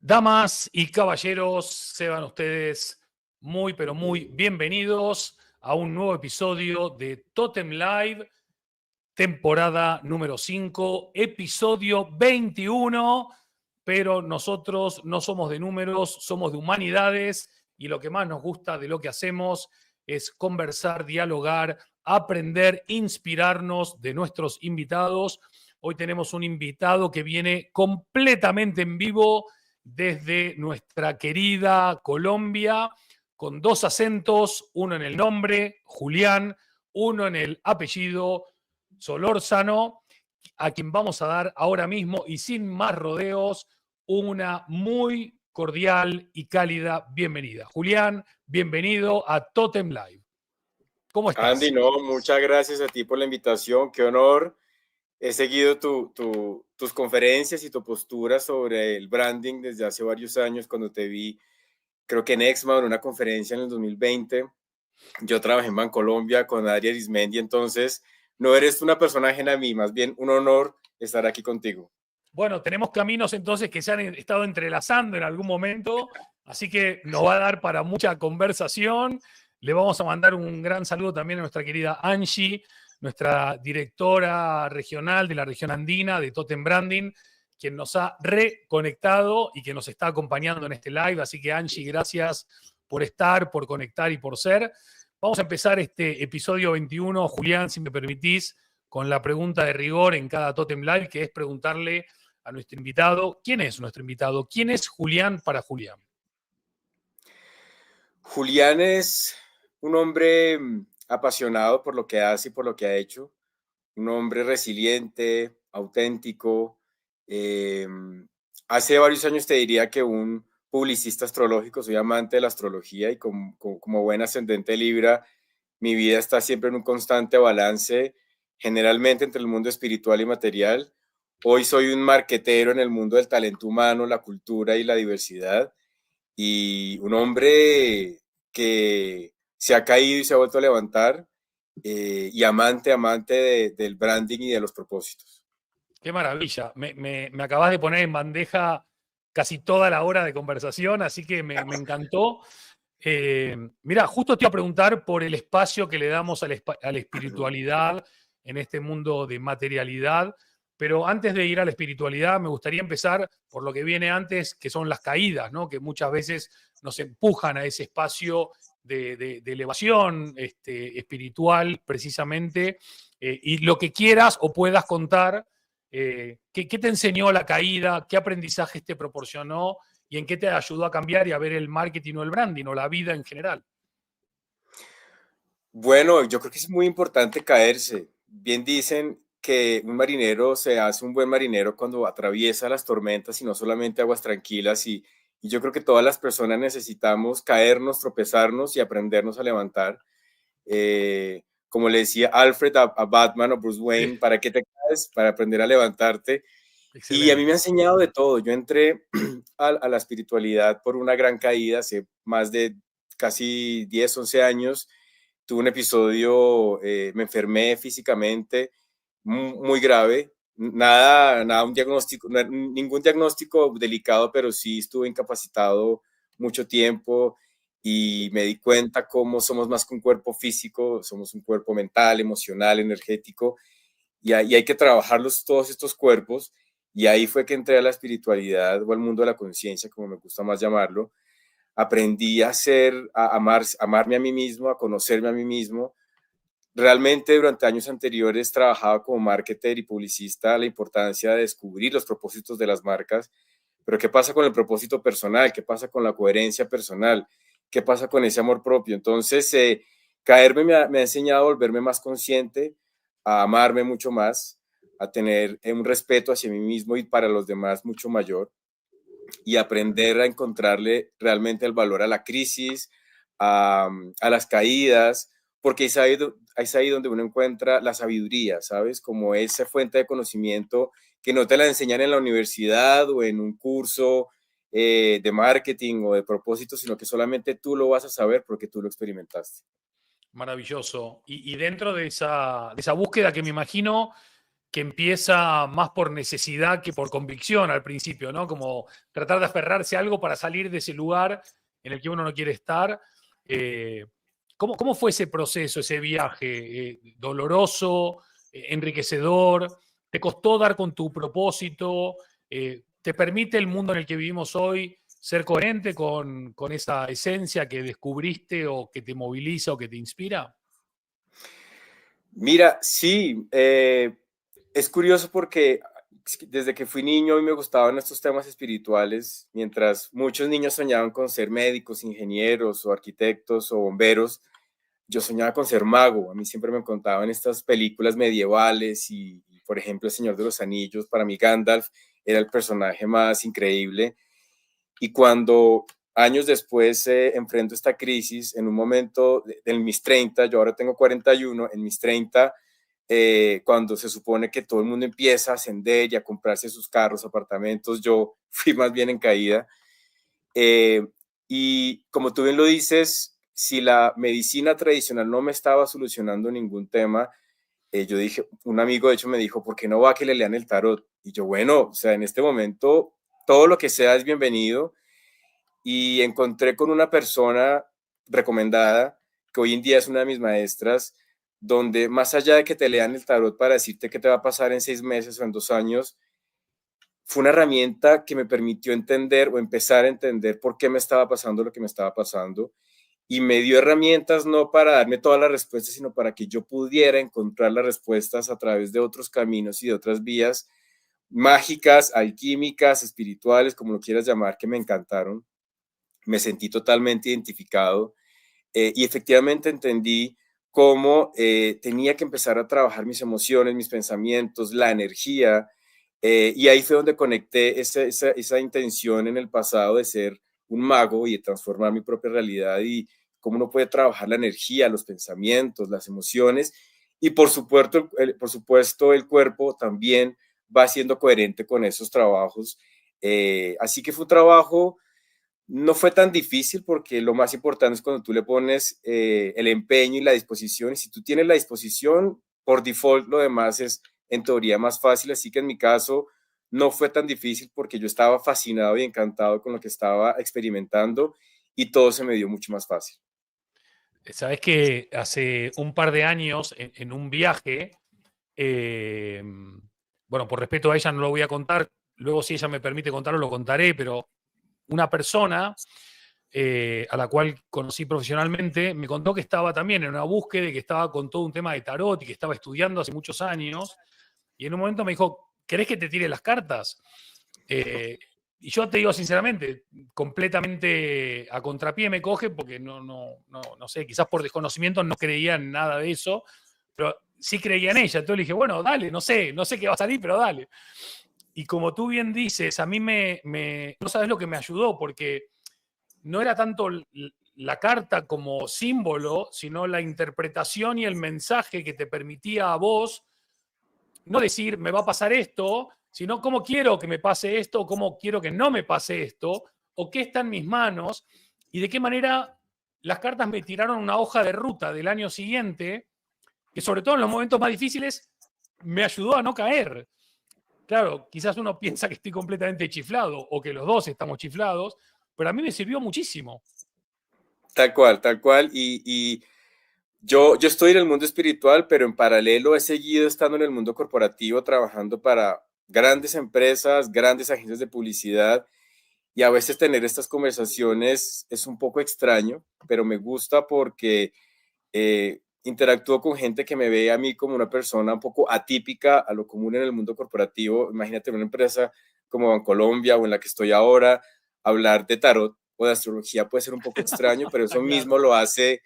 Damas y caballeros, sean ustedes muy, pero muy bienvenidos a un nuevo episodio de Totem Live, temporada número 5, episodio 21, pero nosotros no somos de números, somos de humanidades y lo que más nos gusta de lo que hacemos es conversar, dialogar, aprender, inspirarnos de nuestros invitados. Hoy tenemos un invitado que viene completamente en vivo desde nuestra querida Colombia, con dos acentos, uno en el nombre, Julián, uno en el apellido, Solórzano, a quien vamos a dar ahora mismo y sin más rodeos una muy cordial y cálida bienvenida. Julián, bienvenido a Totem Live. ¿Cómo estás? Andy, no, muchas gracias a ti por la invitación, qué honor. He seguido tus conferencias y tu postura sobre el branding desde hace varios años, cuando te vi, creo que en Exma, en una conferencia en el 2020. Yo trabajé en Bancolombia con Adri Arismendi, entonces no eres una persona ajena a mí, más bien un honor estar aquí contigo. Bueno, tenemos caminos entonces que se han estado entrelazando en algún momento, así que nos va a dar para mucha conversación. Le vamos a mandar un gran saludo también a nuestra querida Angie, nuestra directora regional de la región andina de Totem Branding, quien nos ha reconectado y que nos está acompañando en este live. Así que Angie, gracias por estar, por conectar y por ser. Vamos a empezar este episodio 21, Julián, si me permitís, con la pregunta de rigor en cada Totem Live, que es preguntarle a nuestro invitado, ¿quién es nuestro invitado? ¿Quién es Julián para Julián? Julián es un hombre apasionado por lo que hace y por lo que ha hecho, un hombre resiliente, auténtico. eh, Hace varios años te diría que un publicista astrológico, soy amante de la astrología y como buen ascendente Libra, mi vida está siempre en un constante balance, generalmente entre el mundo espiritual y material. Hoy soy un marquetero en el mundo del talento humano, la cultura y la diversidad, y un hombre que se ha caído y se ha vuelto a levantar, y amante del branding y de los propósitos. Qué maravilla. Me acabas de poner en bandeja casi toda la hora de conversación, así que me encantó. Mira, justo te iba a preguntar por el espacio que le damos a la espiritualidad en este mundo de materialidad, pero antes de ir a la espiritualidad, me gustaría empezar por lo que viene antes, que son las caídas, ¿no? Que muchas veces nos empujan a ese espacio de elevación espiritual, precisamente, y lo que quieras o puedas contar, ¿qué te enseñó la caída? ¿Qué aprendizajes te proporcionó? ¿Y en qué te ayudó a cambiar y a ver el marketing o el branding o la vida en general? Bueno, yo creo que es muy importante caerse. Bien dicen que un marinero se hace un buen marinero cuando atraviesa las tormentas y no solamente aguas tranquilas. Y yo creo que todas las personas necesitamos caernos, tropezarnos y aprendernos a levantar. Como le decía Alfred a Batman o Bruce Sí, Wayne, ¿para qué te caes? Para aprender a levantarte. Y a mí me ha excelente. enseñado de todo. Yo entré a la espiritualidad por una gran caída hace más de casi 10, 11 años. Tuve un episodio, me enfermé físicamente muy grave. Nada, un diagnóstico, ningún diagnóstico delicado, pero sí estuve incapacitado mucho tiempo y me di cuenta cómo somos más que un cuerpo físico, somos un cuerpo mental, emocional, energético, y hay que trabajarlos todos estos cuerpos. Y ahí fue que entré a la espiritualidad o al mundo de la conciencia, como me gusta más llamarlo. Aprendí a amarme a mí mismo, a conocerme a mí mismo. Realmente durante años anteriores trabajaba como marketer y publicista, la importancia de descubrir los propósitos de las marcas, pero ¿qué pasa con el propósito personal? ¿Qué pasa con la coherencia personal? ¿Qué pasa con ese amor propio? Entonces, caerme me ha enseñado a volverme más consciente, a amarme mucho más, a tener un respeto hacia mí mismo y para los demás mucho mayor, y aprender a encontrarle realmente el valor a la crisis, a las caídas, porque es ahí donde uno encuentra la sabiduría, ¿sabes? Como esa fuente de conocimiento que no te la enseñan en la universidad o en un curso de marketing o de propósito, sino que solamente tú lo vas a saber porque tú lo experimentaste. Maravilloso. Y dentro de esa búsqueda que me imagino que empieza más por necesidad que por convicción al principio, ¿no? Como tratar de aferrarse a algo para salir de ese lugar en el que uno no quiere estar. ¿Cómo fue ese proceso, ese viaje? ¿Doloroso, enriquecedor? ¿Te costó dar con tu propósito? ¿Te permite el mundo en el que vivimos hoy ser coherente con esa esencia que descubriste o que te moviliza o que te inspira? Mira, sí, es curioso porque desde que fui niño a mí me gustaban estos temas espirituales, mientras muchos niños soñaban con ser médicos, ingenieros o arquitectos o bomberos, yo soñaba con ser mago. A mí siempre me contaban estas películas medievales y, por ejemplo, El Señor de los Anillos. Para mí Gandalf era el personaje más increíble. Y cuando años después enfrento esta crisis, en un momento de mis 30, yo ahora tengo 41, en mis 30, cuando se supone que todo el mundo empieza a ascender y a comprarse sus carros, apartamentos, yo fui más bien en caída. Eh, y como tú bien lo dices, si la medicina tradicional no me estaba solucionando ningún tema, yo dije, un amigo de hecho me dijo, ¿por qué no va a que le lean el tarot? Y yo, bueno, o sea, en este momento todo lo que sea es bienvenido. Y encontré con una persona recomendada, que hoy en día es una de mis maestras, donde más allá de que te lean el tarot para decirte qué te va a pasar en 6 meses o en 2 años, fue una herramienta que me permitió entender o empezar a entender por qué me estaba pasando lo que me estaba pasando y me dio herramientas no para darme todas las respuestas, sino para que yo pudiera encontrar las respuestas a través de otros caminos y de otras vías mágicas, alquímicas, espirituales, como lo quieras llamar, que me encantaron. Me sentí totalmente identificado y efectivamente entendí cómo tenía que empezar a trabajar mis emociones, mis pensamientos, la energía, y ahí fue donde conecté esa intención en el pasado de ser un mago y de transformar mi propia realidad y cómo uno puede trabajar la energía, los pensamientos, las emociones y por supuesto el cuerpo también va siendo coherente con esos trabajos. Así que fue un trabajo, no fue tan difícil porque lo más importante es cuando tú le pones el empeño y la disposición y si tú tienes la disposición, por default lo demás es en teoría más fácil, así que en mi caso no fue tan difícil porque yo estaba fascinado y encantado con lo que estaba experimentando y todo se me dio mucho más fácil. Sabes que hace un par de años, en un viaje, bueno, por respeto a ella no lo voy a contar, luego si ella me permite contarlo lo contaré, pero una persona a la cual conocí profesionalmente me contó que estaba también en una búsqueda y que estaba con todo un tema de tarot y que estaba estudiando hace muchos años, y en un momento me dijo, ¿querés que te tire las cartas? Y yo te digo sinceramente, completamente a contrapié me coge porque no sé, quizás por desconocimiento no creía en nada de eso, pero sí creía en ella. Entonces le dije, bueno, dale, no sé qué va a salir, pero dale. Y como tú bien dices, a mí no sabes lo que me ayudó, porque no era tanto la carta como símbolo, sino la interpretación y el mensaje que te permitía a vos no decir me va a pasar esto, sino cómo quiero que me pase esto, o cómo quiero que no me pase esto, o qué está en mis manos, y de qué manera las cartas me tiraron una hoja de ruta del año siguiente, que sobre todo en los momentos más difíciles me ayudó a no caer. Claro, quizás uno piensa que estoy completamente chiflado o que los dos estamos chiflados, pero a mí me sirvió muchísimo. Tal cual, tal cual. Y yo estoy en el mundo espiritual, pero en paralelo he seguido estando en el mundo corporativo, trabajando para grandes empresas, grandes agencias de publicidad. Y a veces tener estas conversaciones es un poco extraño, pero me gusta porque interactúo con gente que me ve a mí como una persona un poco atípica a lo común en el mundo corporativo. Imagínate una empresa como Bancolombia o en la que estoy ahora, hablar de tarot o de astrología puede ser un poco extraño, pero eso Claro. mismo lo hace,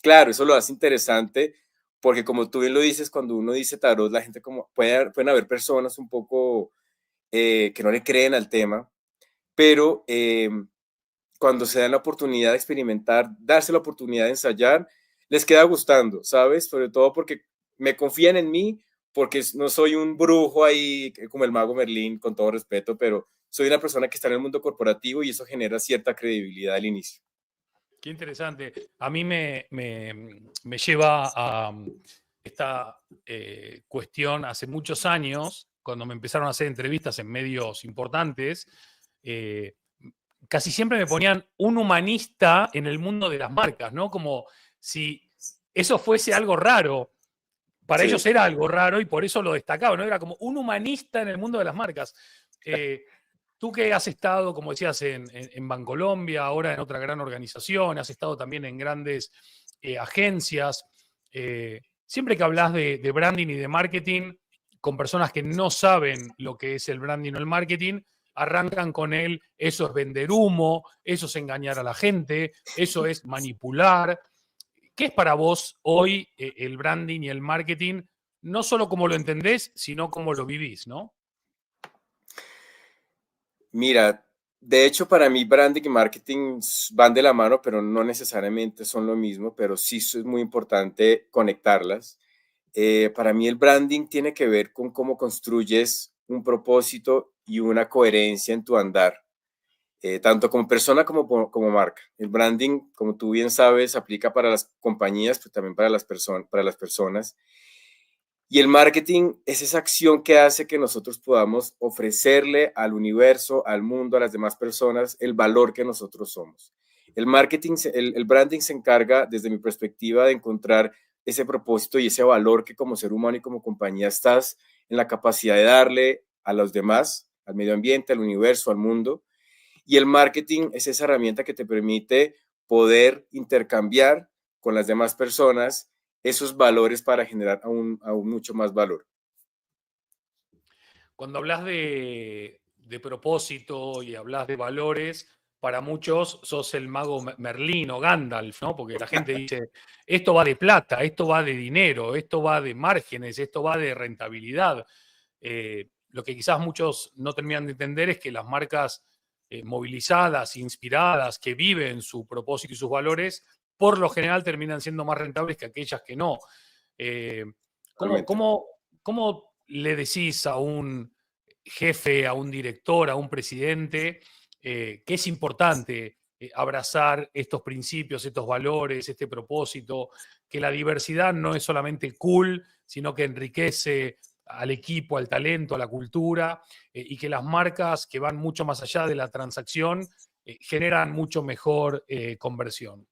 claro, eso lo hace interesante porque como tú bien lo dices, cuando uno dice tarot, la gente como, pueden haber personas un poco que no le creen al tema, pero cuando se dan la oportunidad de experimentar, darse la oportunidad de ensayar, les queda gustando, ¿sabes? Sobre todo porque me confían en mí, porque no soy un brujo ahí como el mago Merlín, con todo respeto, pero soy una persona que está en el mundo corporativo y eso genera cierta credibilidad al inicio. Qué interesante. A mí me lleva a esta cuestión hace muchos años, cuando me empezaron a hacer entrevistas en medios importantes, casi siempre me ponían un humanista en el mundo de las marcas, ¿no? Como si eso fuese algo raro. Para Sí. ellos era algo raro y por eso lo destacaban, ¿no? Era como un humanista en el mundo de las marcas. Tú que has estado, como decías, en Bancolombia, ahora en otra gran organización, has estado también en grandes agencias, siempre que hablas de branding y de marketing con personas que no saben lo que es el branding o el marketing, arrancan con él, eso es vender humo, eso es engañar a la gente, eso es manipular. ¿Qué es para vos hoy el branding y el marketing? No solo como lo entendés, sino como lo vivís, ¿no? Mira, de hecho para mí branding y marketing van de la mano, pero no necesariamente son lo mismo, pero sí es muy importante conectarlas. Para mí el branding tiene que ver con cómo construyes un propósito y una coherencia en tu andar, tanto como persona como marca. El branding, como tú bien sabes, aplica para las compañías, pero también para para las personas. Y el marketing es esa acción que hace que nosotros podamos ofrecerle al universo, al mundo, a las demás personas, el valor que nosotros somos. El marketing, el branding se encarga, desde mi perspectiva, de encontrar ese propósito y ese valor que como ser humano y como compañía estás en la capacidad de darle a los demás, al medio ambiente, al universo, al mundo. Y el marketing es esa herramienta que te permite poder intercambiar con las demás personas esos valores para generar aún mucho más valor. Cuando hablas de propósito y hablas de valores, para muchos sos el mago Merlín o Gandalf, ¿no? Porque la gente dice, esto va de plata, esto va de dinero, esto va de márgenes, esto va de rentabilidad. Lo que quizás muchos no terminan de entender es que las marcas movilizadas, inspiradas, que viven su propósito y sus valores, por lo general terminan siendo más rentables que aquellas que no. Eh, ¿cómo, Realmente. cómo, ¿Cómo le decís a un jefe, a un director, a un presidente que es importante abrazar estos principios, estos valores, este propósito, que la diversidad no es solamente cool, sino que enriquece al equipo, al talento, a la cultura, y que las marcas que van mucho más allá de la transacción generan mucho mejor conversión?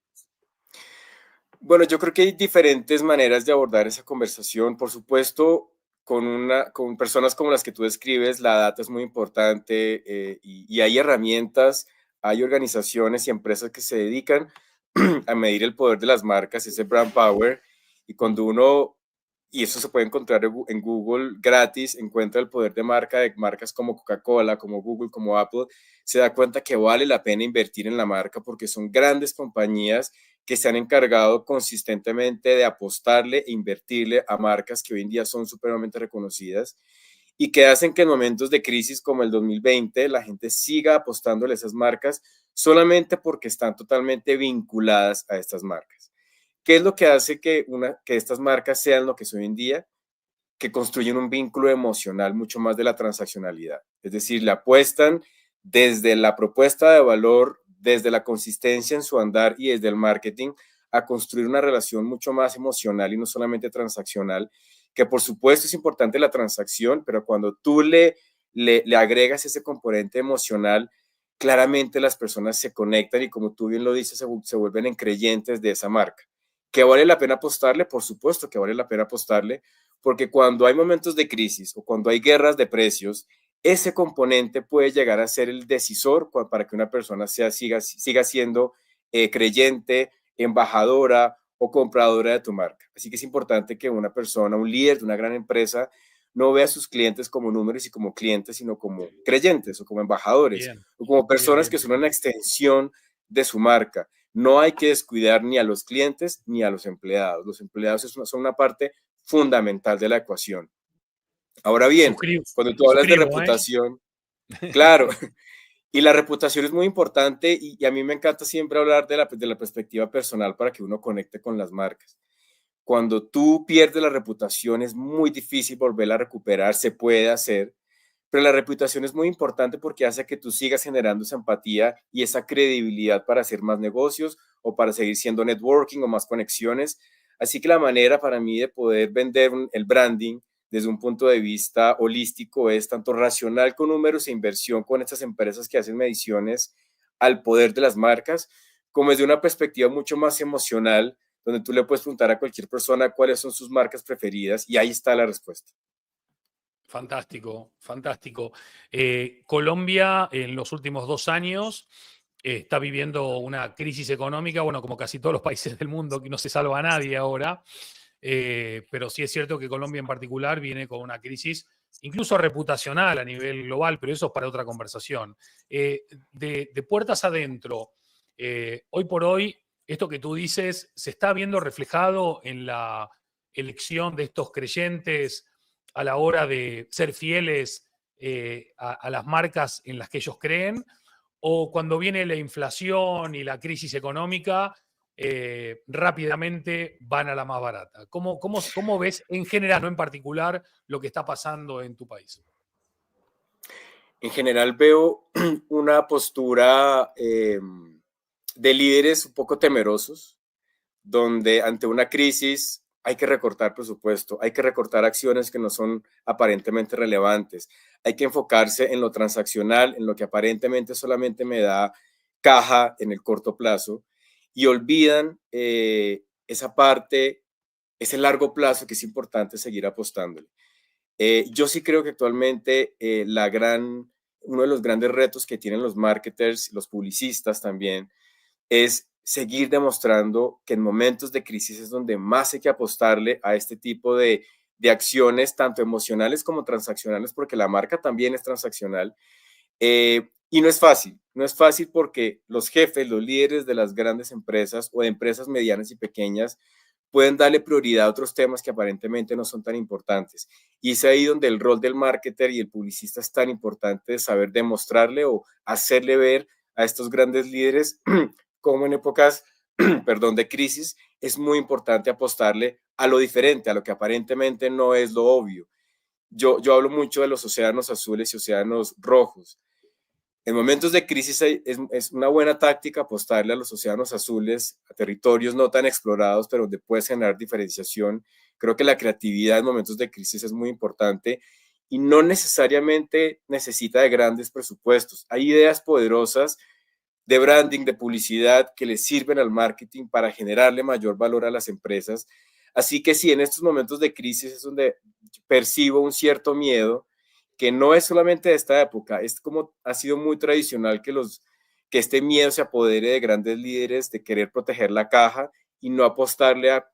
Bueno, yo creo que hay diferentes maneras de abordar esa conversación. Por supuesto, con personas como las que tú describes, la data es muy importante, y hay herramientas, hay organizaciones y empresas que se dedican a medir el poder de las marcas, ese brand power. Y cuando uno, y eso se puede encontrar en Google gratis, encuentra el poder de marca de marcas como Coca-Cola, como Google, como Apple, se da cuenta que vale la pena invertir en la marca porque son grandes compañías que se han encargado consistentemente de apostarle e invertirle a marcas que hoy en día son supremamente reconocidas y que hacen que en momentos de crisis como el 2020 la gente siga apostándole a esas marcas solamente porque están totalmente vinculadas a estas marcas. ¿Qué es lo que hace que estas marcas sean lo que son hoy en día? Que construyen un vínculo emocional mucho más de la transaccionalidad. Es decir, le apuestan desde la propuesta de valor, desde la consistencia en su andar y desde el marketing a construir una relación mucho más emocional y no solamente transaccional, que por supuesto es importante la transacción, pero cuando tú le agregas ese componente emocional, claramente las personas se conectan y como tú bien lo dices, se vuelven en creyentes de esa marca. ¿Que vale la pena apostarle? Por supuesto que vale la pena apostarle, porque cuando hay momentos de crisis o cuando hay guerras de precios, ese componente puede llegar a ser el decisor para que una persona siga siendo creyente, embajadora o compradora de tu marca. Así que es importante que una persona, un líder de una gran empresa, no vea a sus clientes como números y como clientes, sino como creyentes o como embajadores Bien, o como bien, personas bien, que bien. son una extensión de su marca. No hay que descuidar ni a los clientes ni a los empleados. Los empleados son una parte fundamental de la ecuación. Ahora bien, Suscribo, cuando tú hablas de suscribo, ¿eh? reputación, claro, y la reputación es muy importante y a mí me encanta siempre hablar de la perspectiva personal para que uno conecte con las marcas. Cuando tú pierdes la reputación es muy difícil volverla a recuperar, se puede hacer, pero la reputación es muy importante porque hace que tú sigas generando esa empatía y esa credibilidad para hacer más negocios o para seguir siendo networking o más conexiones. Así que la manera para mí de poder vender el branding desde un punto de vista holístico es tanto racional con números e inversión con estas empresas que hacen mediciones al poder de las marcas, como desde una perspectiva mucho más emocional, donde tú le puedes preguntar a cualquier persona cuáles son sus marcas preferidas y ahí está la respuesta. Fantástico, fantástico. Colombia en los últimos 2 años está viviendo una crisis económica, bueno, como casi todos los países del mundo, que no se salva a nadie ahora, pero sí es cierto que Colombia en particular viene con una crisis incluso reputacional a nivel global, pero eso es para otra conversación. De puertas adentro, hoy por hoy, esto que tú dices, ¿se está viendo reflejado en la elección de estos creyentes a la hora de ser fieles a las marcas en las que ellos creen? ¿O cuando viene la inflación y la crisis económica, rápidamente van a la más barata? ¿Cómo ves en general, no en particular, lo que está pasando en tu país? En general veo una postura de líderes un poco temerosos, donde ante una crisis hay que recortar presupuesto, hay que recortar acciones que no son aparentemente relevantes, hay que enfocarse en lo transaccional, en lo que aparentemente solamente me da caja en el corto plazo y olvidan esa parte, ese largo plazo que es importante seguir apostándole. Yo sí creo que actualmente uno de los grandes retos que tienen los marketers, los publicistas también, es seguir demostrando que en momentos de crisis es donde más hay que apostarle a este tipo de acciones, tanto emocionales como transaccionales, porque la marca también es transaccional. Y no es fácil porque los jefes, los líderes de las grandes empresas o de empresas medianas y pequeñas pueden darle prioridad a otros temas que aparentemente no son tan importantes. Y es ahí donde el rol del marketer y el publicista es tan importante de saber demostrarle o hacerle ver a estos grandes líderes como en épocas, perdón, de crisis, es muy importante apostarle a lo diferente, a lo que aparentemente no es lo obvio. Yo hablo mucho de los océanos azules y océanos rojos. En momentos de crisis es una buena táctica apostarle a los océanos azules, a territorios no tan explorados, pero donde puedes generar diferenciación. Creo que la creatividad en momentos de crisis es muy importante y no necesariamente necesita de grandes presupuestos. Hay ideas poderosas de branding, de publicidad que le sirven al marketing para generarle mayor valor a las empresas. Así que sí, en estos momentos de crisis es donde percibo un cierto miedo que no es solamente de esta época, es como ha sido muy tradicional que este miedo se apodere de grandes líderes de querer proteger la caja y no apostarle a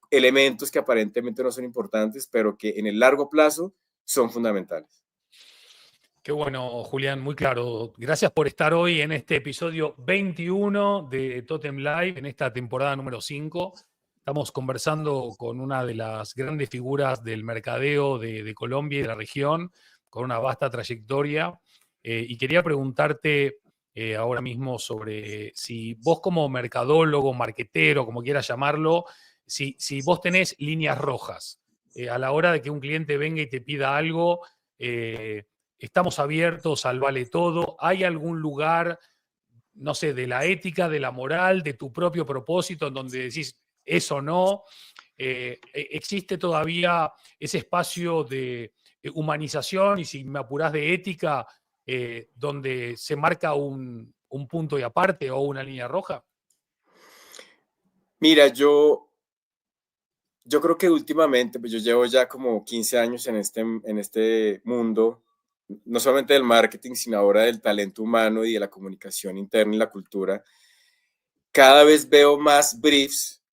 elementos que aparentemente no son importantes, pero que en el largo plazo son fundamentales. Qué bueno, Julián, muy claro. Gracias por estar hoy en este episodio 21 de Totem Live, en esta temporada número 5. Estamos conversando con una de las grandes figuras del mercadeo de Colombia y de la región, con una vasta trayectoria. Y quería preguntarte ahora mismo sobre si vos como mercadólogo, marquetero, como quieras llamarlo, si vos tenés líneas rojas a la hora de que un cliente venga y te pida algo. Estamos abiertos al vale todo. ¿Hay algún lugar, no sé, de la ética, de la moral, de tu propio propósito, en donde decís eso no? ¿Existe todavía ese espacio de humanización y, si me apurás, de ética, donde se marca un punto y aparte o una línea roja? Mira, yo creo que últimamente, pues yo llevo ya como 15 años en este mundo, no solamente del marketing, sino ahora del talento humano y de la comunicación interna y la cultura. Cada vez veo más briefs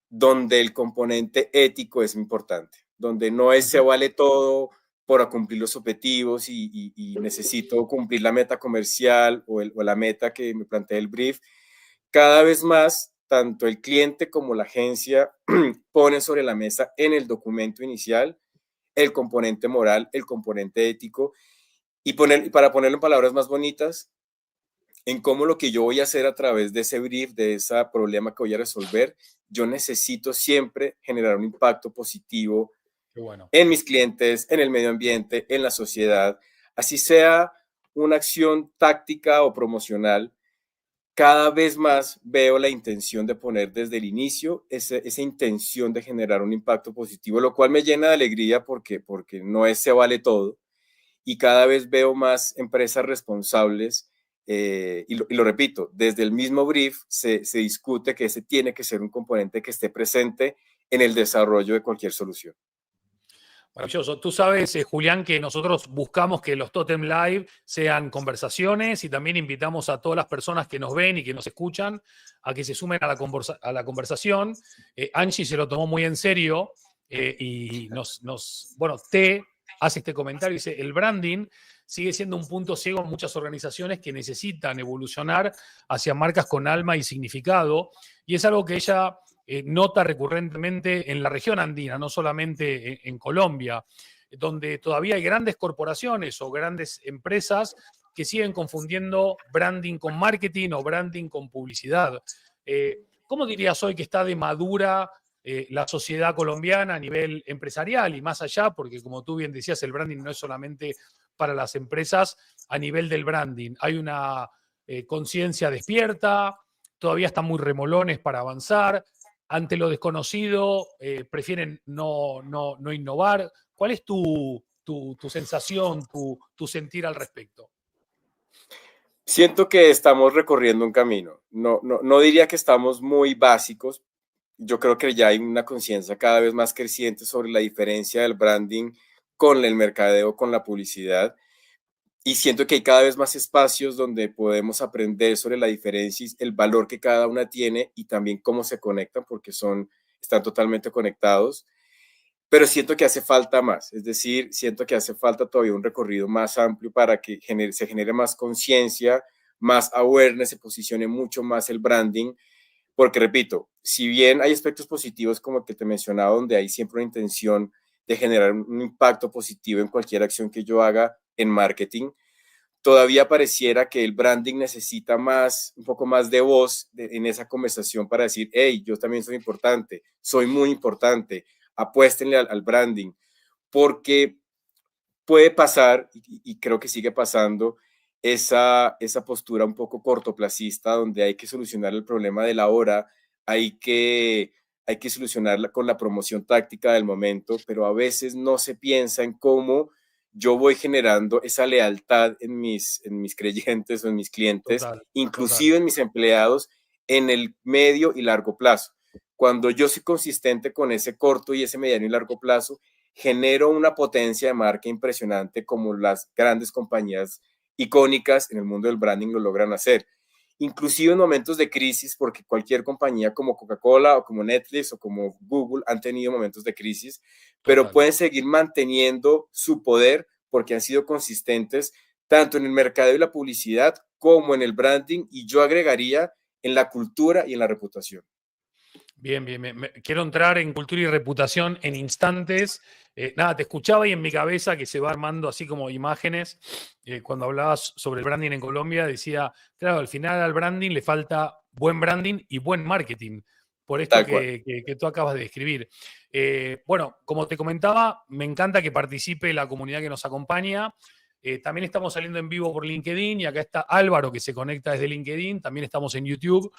donde el componente ético es importante, donde no es se vale todo por cumplir los objetivos y necesito cumplir la meta comercial o la meta que me plantea el brief. Cada vez más, tanto el cliente como la agencia ponen sobre la mesa en el documento inicial el componente moral, el componente ético, para ponerlo en palabras más bonitas, en cómo lo que yo voy a hacer a través de ese brief, de ese problema que voy a resolver, yo necesito siempre generar un impacto positivo Qué bueno. en mis clientes, en el medio ambiente, en la sociedad, así sea una acción táctica o promocional. cada vez más veo la intención de poner desde el inicio esa intención de generar un impacto positivo, lo cual me llena de alegría porque no es se vale todo, y cada vez veo más empresas responsables, y lo repito, desde el mismo brief se discute que ese tiene que ser un componente que esté presente en el desarrollo de cualquier solución. Maravilloso. Tú sabes, Julián, que nosotros buscamos que los Totem Live sean conversaciones y también invitamos a todas las personas que nos ven y que nos escuchan a que se sumen a la conversación. Angie se lo tomó muy en serio y bueno, hace este comentario, dice, el branding sigue siendo un punto ciego en muchas organizaciones que necesitan evolucionar hacia marcas con alma y significado, y es algo que ella nota recurrentemente en la región andina, no solamente en Colombia, donde todavía hay grandes corporaciones o grandes empresas que siguen confundiendo branding con marketing o branding con publicidad. ¿Cómo dirías hoy que está de madura la sociedad colombiana a nivel empresarial y más allá? Porque como tú bien decías, el branding no es solamente para las empresas a nivel del branding. Hay una conciencia despierta, todavía están muy remolones para avanzar. Ante lo desconocido, prefieren no innovar. ¿Cuál es tu sensación, tu sentir al respecto? Siento que estamos recorriendo un camino. No diría que estamos muy básicos. Yo creo que ya hay una conciencia cada vez más creciente sobre la diferencia del branding con el mercadeo, con la publicidad. Y siento que hay cada vez más espacios donde podemos aprender sobre la diferencia, el valor que cada una tiene y también cómo se conectan, porque están totalmente conectados. Pero siento que hace falta más, es decir, siento que hace falta todavía un recorrido más amplio para que se genere más conciencia, más awareness, se posicione mucho más el branding, porque repito, si bien hay aspectos positivos como el que te mencionaba, donde hay siempre una intención de generar un impacto positivo en cualquier acción que yo haga en marketing, todavía pareciera que el branding necesita un poco más de voz en esa conversación para decir, hey, yo también soy importante, soy muy importante, apuéstenle al branding, porque puede pasar, y creo que sigue pasando, esa postura un poco cortoplacista donde hay que solucionar el problema de la hora, hay que solucionarla con la promoción táctica del momento, pero a veces no se piensa en cómo yo voy generando esa lealtad en mis creyentes o en mis clientes, Total, inclusive total. en mis empleados, en el medio y largo plazo. Cuando yo soy consistente con ese corto y ese mediano y largo plazo, genero una potencia de marca impresionante como las grandes compañías icónicas en el mundo del branding lo logran hacer. Inclusive en momentos de crisis, porque cualquier compañía como Coca-Cola o como Netflix o como Google han tenido momentos de crisis, pero Total. pueden seguir manteniendo su poder porque han sido consistentes tanto en el mercado y la publicidad como en el branding, y yo agregaría en la cultura y en la reputación. Bien, bien, quiero entrar en cultura y reputación en instantes. Nada, te escuchaba y en mi cabeza que se va armando así como imágenes. Cuando hablabas sobre el branding en Colombia, decía, claro, al final al branding le falta buen branding y buen marketing, por esto Tal cual. que tú acabas de describir. Bueno, como te comentaba, me encanta que participe la comunidad que nos acompaña. También estamos saliendo en vivo por LinkedIn y acá está Álvaro que se conecta desde LinkedIn. También estamos en YouTube.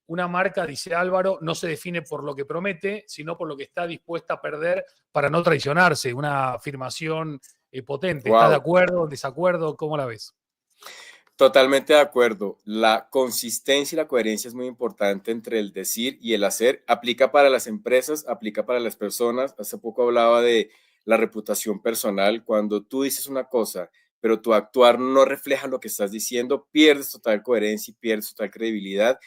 Una marca, dice Álvaro, no se define por lo que promete, sino por lo que está dispuesta a perder para no traicionarse. Una afirmación potente. ¿Estás de Wow. acuerdo, desacuerdo? ¿Cómo la ves? Totalmente de acuerdo. La consistencia y la coherencia es muy importante entre el decir y el hacer. Aplica para las empresas, aplica para las personas. Hace poco hablaba de la reputación personal. Cuando tú dices una cosa, pero tu actuar no refleja lo que estás diciendo, pierdes total coherencia y pierdes total credibilidad.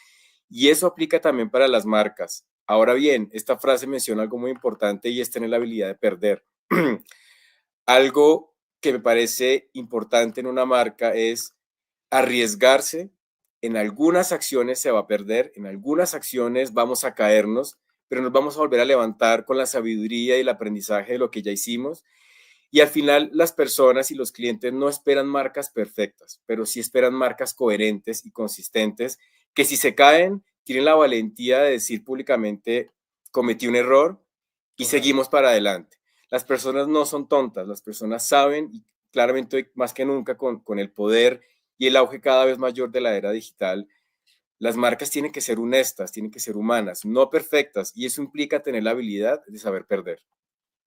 Y eso aplica también para las marcas. Ahora bien, esta frase menciona algo muy importante y es tener la habilidad de perder. Algo que me parece importante en una marca es arriesgarse. En algunas acciones se va a perder, en algunas acciones vamos a caernos, pero nos vamos a volver a levantar con la sabiduría y el aprendizaje de lo que ya hicimos. Y al final las personas y los clientes no esperan marcas perfectas, pero sí esperan marcas coherentes y consistentes, que si se caen, tienen la valentía de decir públicamente, cometí un error y Total. seguimos para adelante. Las personas no son tontas, las personas saben, y claramente hoy más que nunca con el poder y el auge cada vez mayor de la era digital, Las marcas tienen que ser honestas, tienen que ser humanas, no perfectas, y eso implica tener la habilidad de saber perder.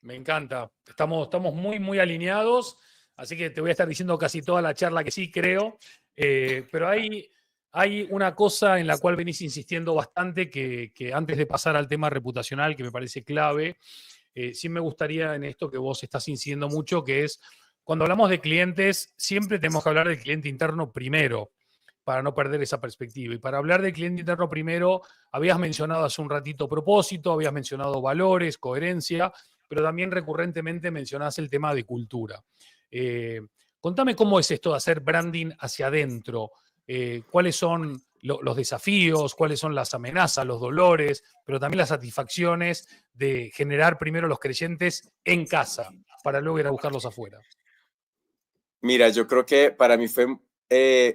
Me encanta. Estamos muy, muy alineados, así que te voy a estar diciendo casi toda la charla que sí creo, pero hay una cosa en la cual venís insistiendo bastante que antes de pasar al tema reputacional, que me parece clave, sí me gustaría en esto que vos estás incidiendo mucho, que es cuando hablamos de clientes, siempre tenemos que hablar del cliente interno primero, para no perder esa perspectiva. Y para hablar del cliente interno primero, habías mencionado hace un ratito propósito, habías mencionado valores, coherencia, pero también recurrentemente mencionás el tema de cultura. Eh, Contame cómo es esto de hacer branding hacia adentro. ¿Cuáles son los desafíos? ¿Cuáles son las amenazas, los dolores, pero también las satisfacciones de generar primero los creyentes en casa para luego ir a buscarlos afuera? Mira, yo creo que para mí fue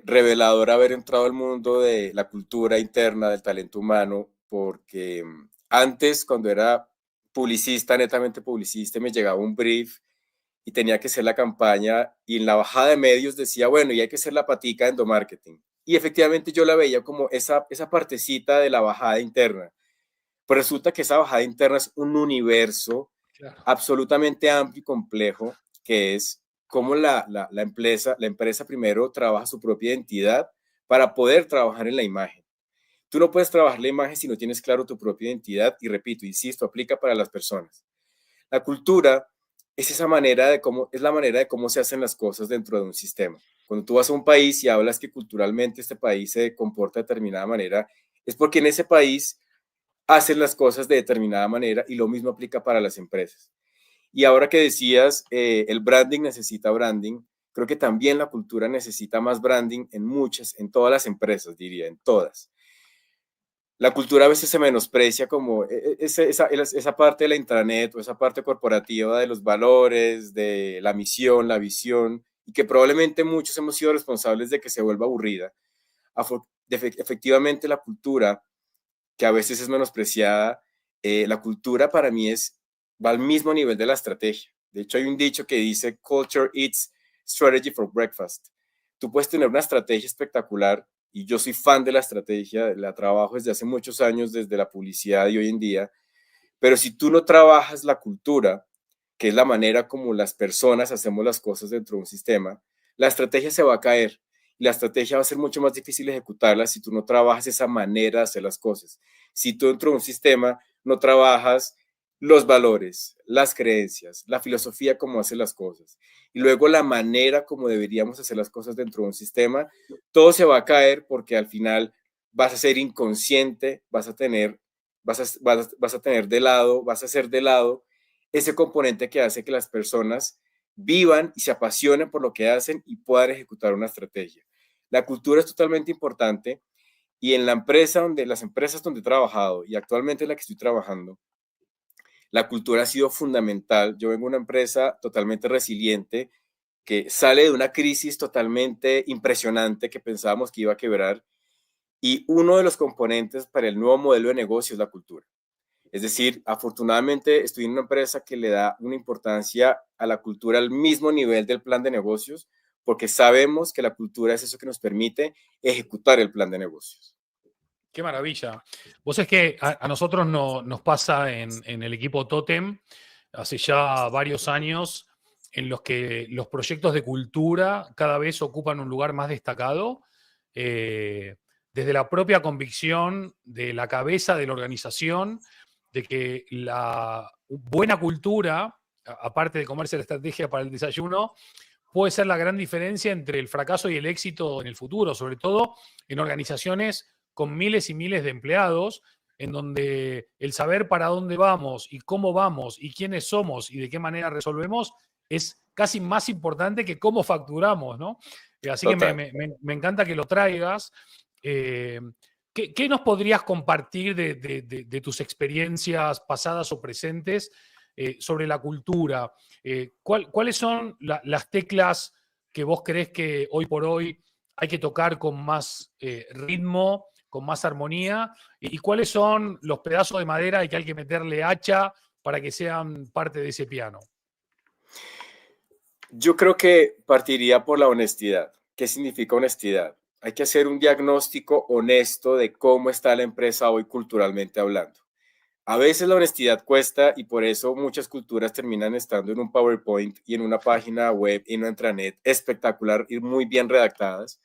revelador haber entrado al mundo de la cultura interna del talento humano, porque antes, cuando era publicista, netamente publicista, me llegaba un brief y tenía que hacer la campaña y en la bajada de medios decía, bueno, y hay que hacer la patica de endomarketing. Y efectivamente yo la veía como esa partecita de la bajada interna. Pero resulta que esa bajada interna es un universo Claro. absolutamente amplio y complejo, que es cómo la empresa primero trabaja su propia identidad para poder trabajar en la imagen. Tú no puedes trabajar la imagen si no tienes claro tu propia identidad y repito, insisto, aplica para las personas. La cultura es esa manera de cómo, es la manera de cómo se hacen las cosas dentro de un sistema. Cuando tú vas a un país y hablas que culturalmente este país se comporta de determinada manera, es porque en ese país hacen las cosas de determinada manera y lo mismo aplica para las empresas. Y ahora que decías, el branding necesita branding, creo que también la cultura necesita más branding en todas las empresas, diría, en todas. La cultura a veces se menosprecia como esa parte de la intranet o esa parte corporativa de los valores, de la misión, la visión, y que probablemente muchos hemos sido responsables de que se vuelva aburrida. Efectivamente, la cultura que a veces es menospreciada, la cultura para mí va al mismo nivel de la estrategia. De hecho, hay un dicho que dice, culture eats strategy for breakfast. Tú puedes tener una estrategia espectacular, y yo soy fan de la estrategia, la trabajo desde hace muchos años, desde la publicidad y hoy en día, pero si tú no trabajas la cultura, que es la manera como las personas hacemos las cosas dentro de un sistema, la estrategia se va a caer. Y la estrategia va a ser mucho más difícil ejecutarla si tú no trabajas esa manera de hacer las cosas. Si tú dentro de un sistema no trabajas los valores, las creencias, la filosofía como hace las cosas y luego la manera como deberíamos hacer las cosas dentro de un sistema, todo se va a caer porque al final vas a ser inconsciente, vas a tener de lado, vas a hacer de lado ese componente que hace que las personas vivan y se apasionen por lo que hacen y puedan ejecutar una estrategia. La cultura es totalmente importante y en las empresas donde he trabajado y actualmente en la que estoy trabajando, la cultura ha sido fundamental. Yo vengo de una empresa totalmente resiliente que sale de una crisis totalmente impresionante que pensábamos que iba a quebrar y uno de los componentes para el nuevo modelo de negocio es la cultura. Es decir, afortunadamente estoy en una empresa que le da una importancia a la cultura al mismo nivel del plan de negocios, porque sabemos que la cultura es eso que nos permite ejecutar el plan de negocios. Qué maravilla. Vos es que a nosotros nos pasa en el equipo Totem hace ya varios años en los que los proyectos de cultura cada vez ocupan un lugar más destacado, eh, desde la propia convicción de la cabeza de la organización, de que la buena cultura, aparte de comerse la estrategia para el desayuno, puede ser la gran diferencia entre el fracaso y el éxito en el futuro, sobre todo en organizaciones con miles y miles de empleados, en donde el saber para dónde vamos y cómo vamos y quiénes somos y de qué manera resolvemos es casi más importante que cómo facturamos, ¿no? Así que Total. me encanta que lo traigas. ¿Qué nos podrías compartir de tus experiencias pasadas o presentes sobre la cultura? ¿Cuáles son las teclas que vos crees que hoy por hoy hay que tocar con más ritmo, con más armonía? ¿Y cuáles son los pedazos de madera y que hay que meterle hacha para que sean parte de ese piano? Yo creo que partiría por la honestidad. ¿Qué significa honestidad? hay que hacer un diagnóstico honesto de cómo está la empresa hoy culturalmente hablando. A veces la honestidad cuesta y por eso muchas culturas terminan estando en un PowerPoint y en una página web y en una intranet espectacular y muy bien redactadas.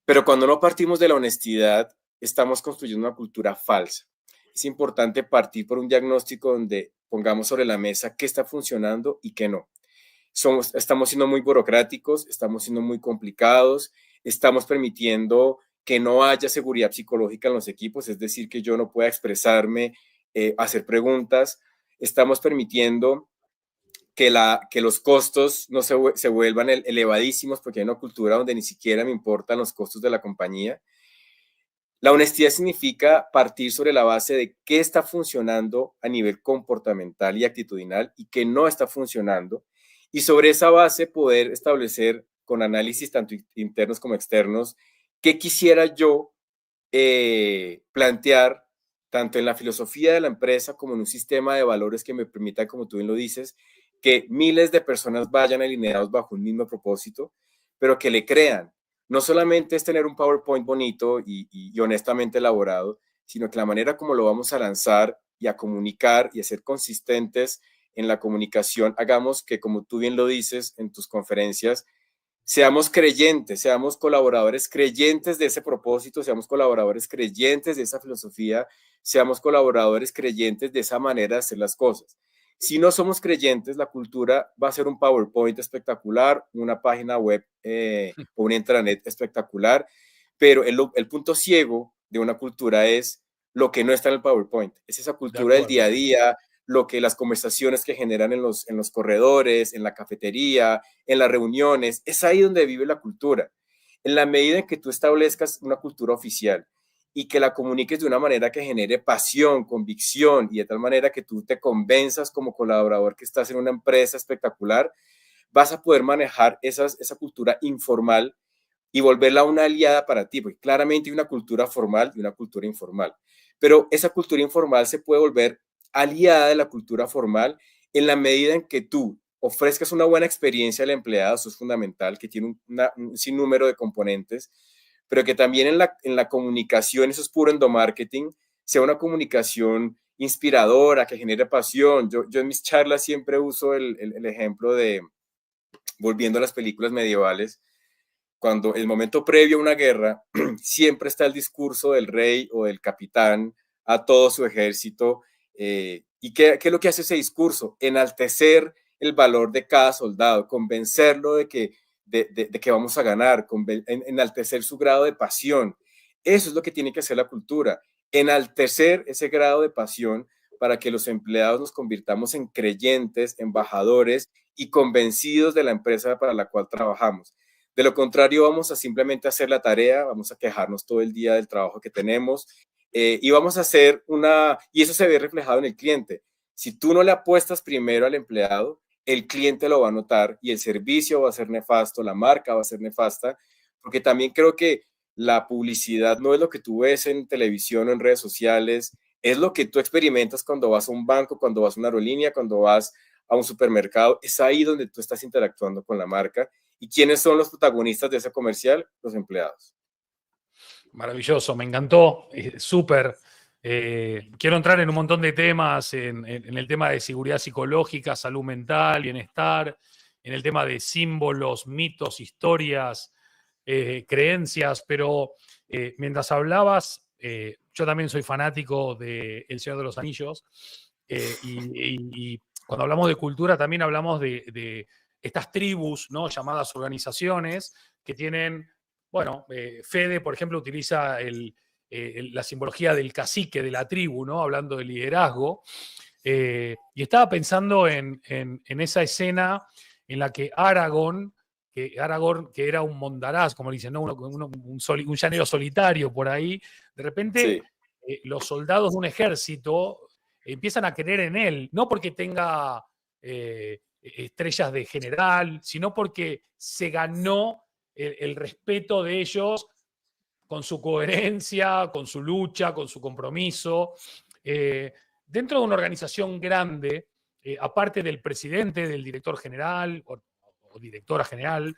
Pero cuando no partimos de la honestidad, estamos construyendo una cultura falsa. Es importante partir por un diagnóstico donde pongamos sobre la mesa qué está funcionando y qué no. Estamos siendo muy burocráticos, estamos siendo muy complicados, estamos permitiendo que no haya seguridad psicológica en los equipos, es decir, que yo no pueda expresarme, hacer preguntas. Estamos permitiendo que los costos no se vuelvan elevadísimos porque hay una cultura donde ni siquiera me importan los costos de la compañía. La honestidad significa partir sobre la base de qué está funcionando a nivel comportamental y actitudinal y qué no está funcionando. Y sobre esa base poder establecer con análisis tanto internos como externos qué quisiera yo plantear tanto en la filosofía de la empresa como en un sistema de valores que me permita, como tú bien lo dices, que miles de personas vayan alineados bajo un mismo propósito, pero que le crean. No solamente es tener un PowerPoint bonito y honestamente elaborado, sino que la manera como lo vamos a lanzar y a comunicar y a ser consistentes en la comunicación, hagamos que, como tú bien lo dices en tus conferencias, seamos creyentes, seamos colaboradores creyentes de ese propósito, seamos colaboradores creyentes de esa filosofía, seamos colaboradores creyentes de esa manera de hacer las cosas. Si no somos creyentes, la cultura va a ser un PowerPoint espectacular, una página web o una intranet espectacular, pero el punto ciego de una cultura es lo que no está en el PowerPoint, es esa cultura del día a día, lo que las conversaciones que generan en los corredores, en la cafetería, en las reuniones, es ahí donde vive la cultura. En la medida en que tú establezcas una cultura oficial y que la comuniques de una manera que genere pasión, convicción y de tal manera que tú te convenzas como colaborador que estás en una empresa espectacular, vas a poder manejar esa cultura informal y volverla una aliada para ti, porque claramente hay una cultura formal y una cultura informal. Pero esa cultura informal se puede volver aliada de la cultura formal en la medida en que tú ofrezcas una buena experiencia al empleado, eso es fundamental, que tiene un sinnúmero de componentes, pero que también en la comunicación, eso es puro endomarketing, sea una comunicación inspiradora, que genere pasión. Yo en mis charlas siempre uso el ejemplo de, volviendo a las películas medievales, cuando el momento previo a una guerra, siempre está el discurso del rey o del capitán a todo su ejército. ¿Y qué es lo que hace ese discurso? Enaltecer el valor de cada soldado, convencerlo de que vamos a ganar, enaltecer su grado de pasión. Eso es lo que tiene que hacer la cultura, enaltecer ese grado de pasión para que los empleados nos convirtamos en creyentes, embajadores y convencidos de la empresa para la cual trabajamos. De lo contrario, vamos a simplemente hacer la tarea, vamos a quejarnos todo el día del trabajo que tenemos y vamos a hacer y eso se ve reflejado en el cliente. Si tú no le apuestas primero al empleado, el cliente lo va a notar y el servicio va a ser nefasto, la marca va a ser nefasta, porque también creo que la publicidad no es lo que tú ves en televisión o en redes sociales, es lo que tú experimentas cuando vas a un banco, cuando vas a una aerolínea, cuando vas a un supermercado, es ahí donde tú estás interactuando con la marca. ¿Y quiénes son los protagonistas de ese comercial? Los empleados. Maravilloso, me encantó, súper. Quiero entrar en un montón de temas, en el tema de seguridad psicológica, salud mental, bienestar, en el tema de símbolos, mitos, historias, creencias, pero mientras hablabas, yo también soy fanático de El Señor de los Anillos, y cuando hablamos de cultura también hablamos de estas tribus, ¿no? Llamadas organizaciones que tienen, bueno, Fede, por ejemplo, utiliza la simbología del cacique de la tribu, ¿no? Hablando de liderazgo. Y estaba pensando en esa escena en la que Aragorn, que era un mondaraz, como dicen, ¿no? Un llanero solitario por ahí, de repente Sí. los soldados de un ejército empiezan a creer en él, no porque tenga estrellas de general, sino porque se ganó el respeto de ellos con su coherencia, con su lucha, con su compromiso. Dentro de una organización grande, aparte del presidente, del director general o directora general,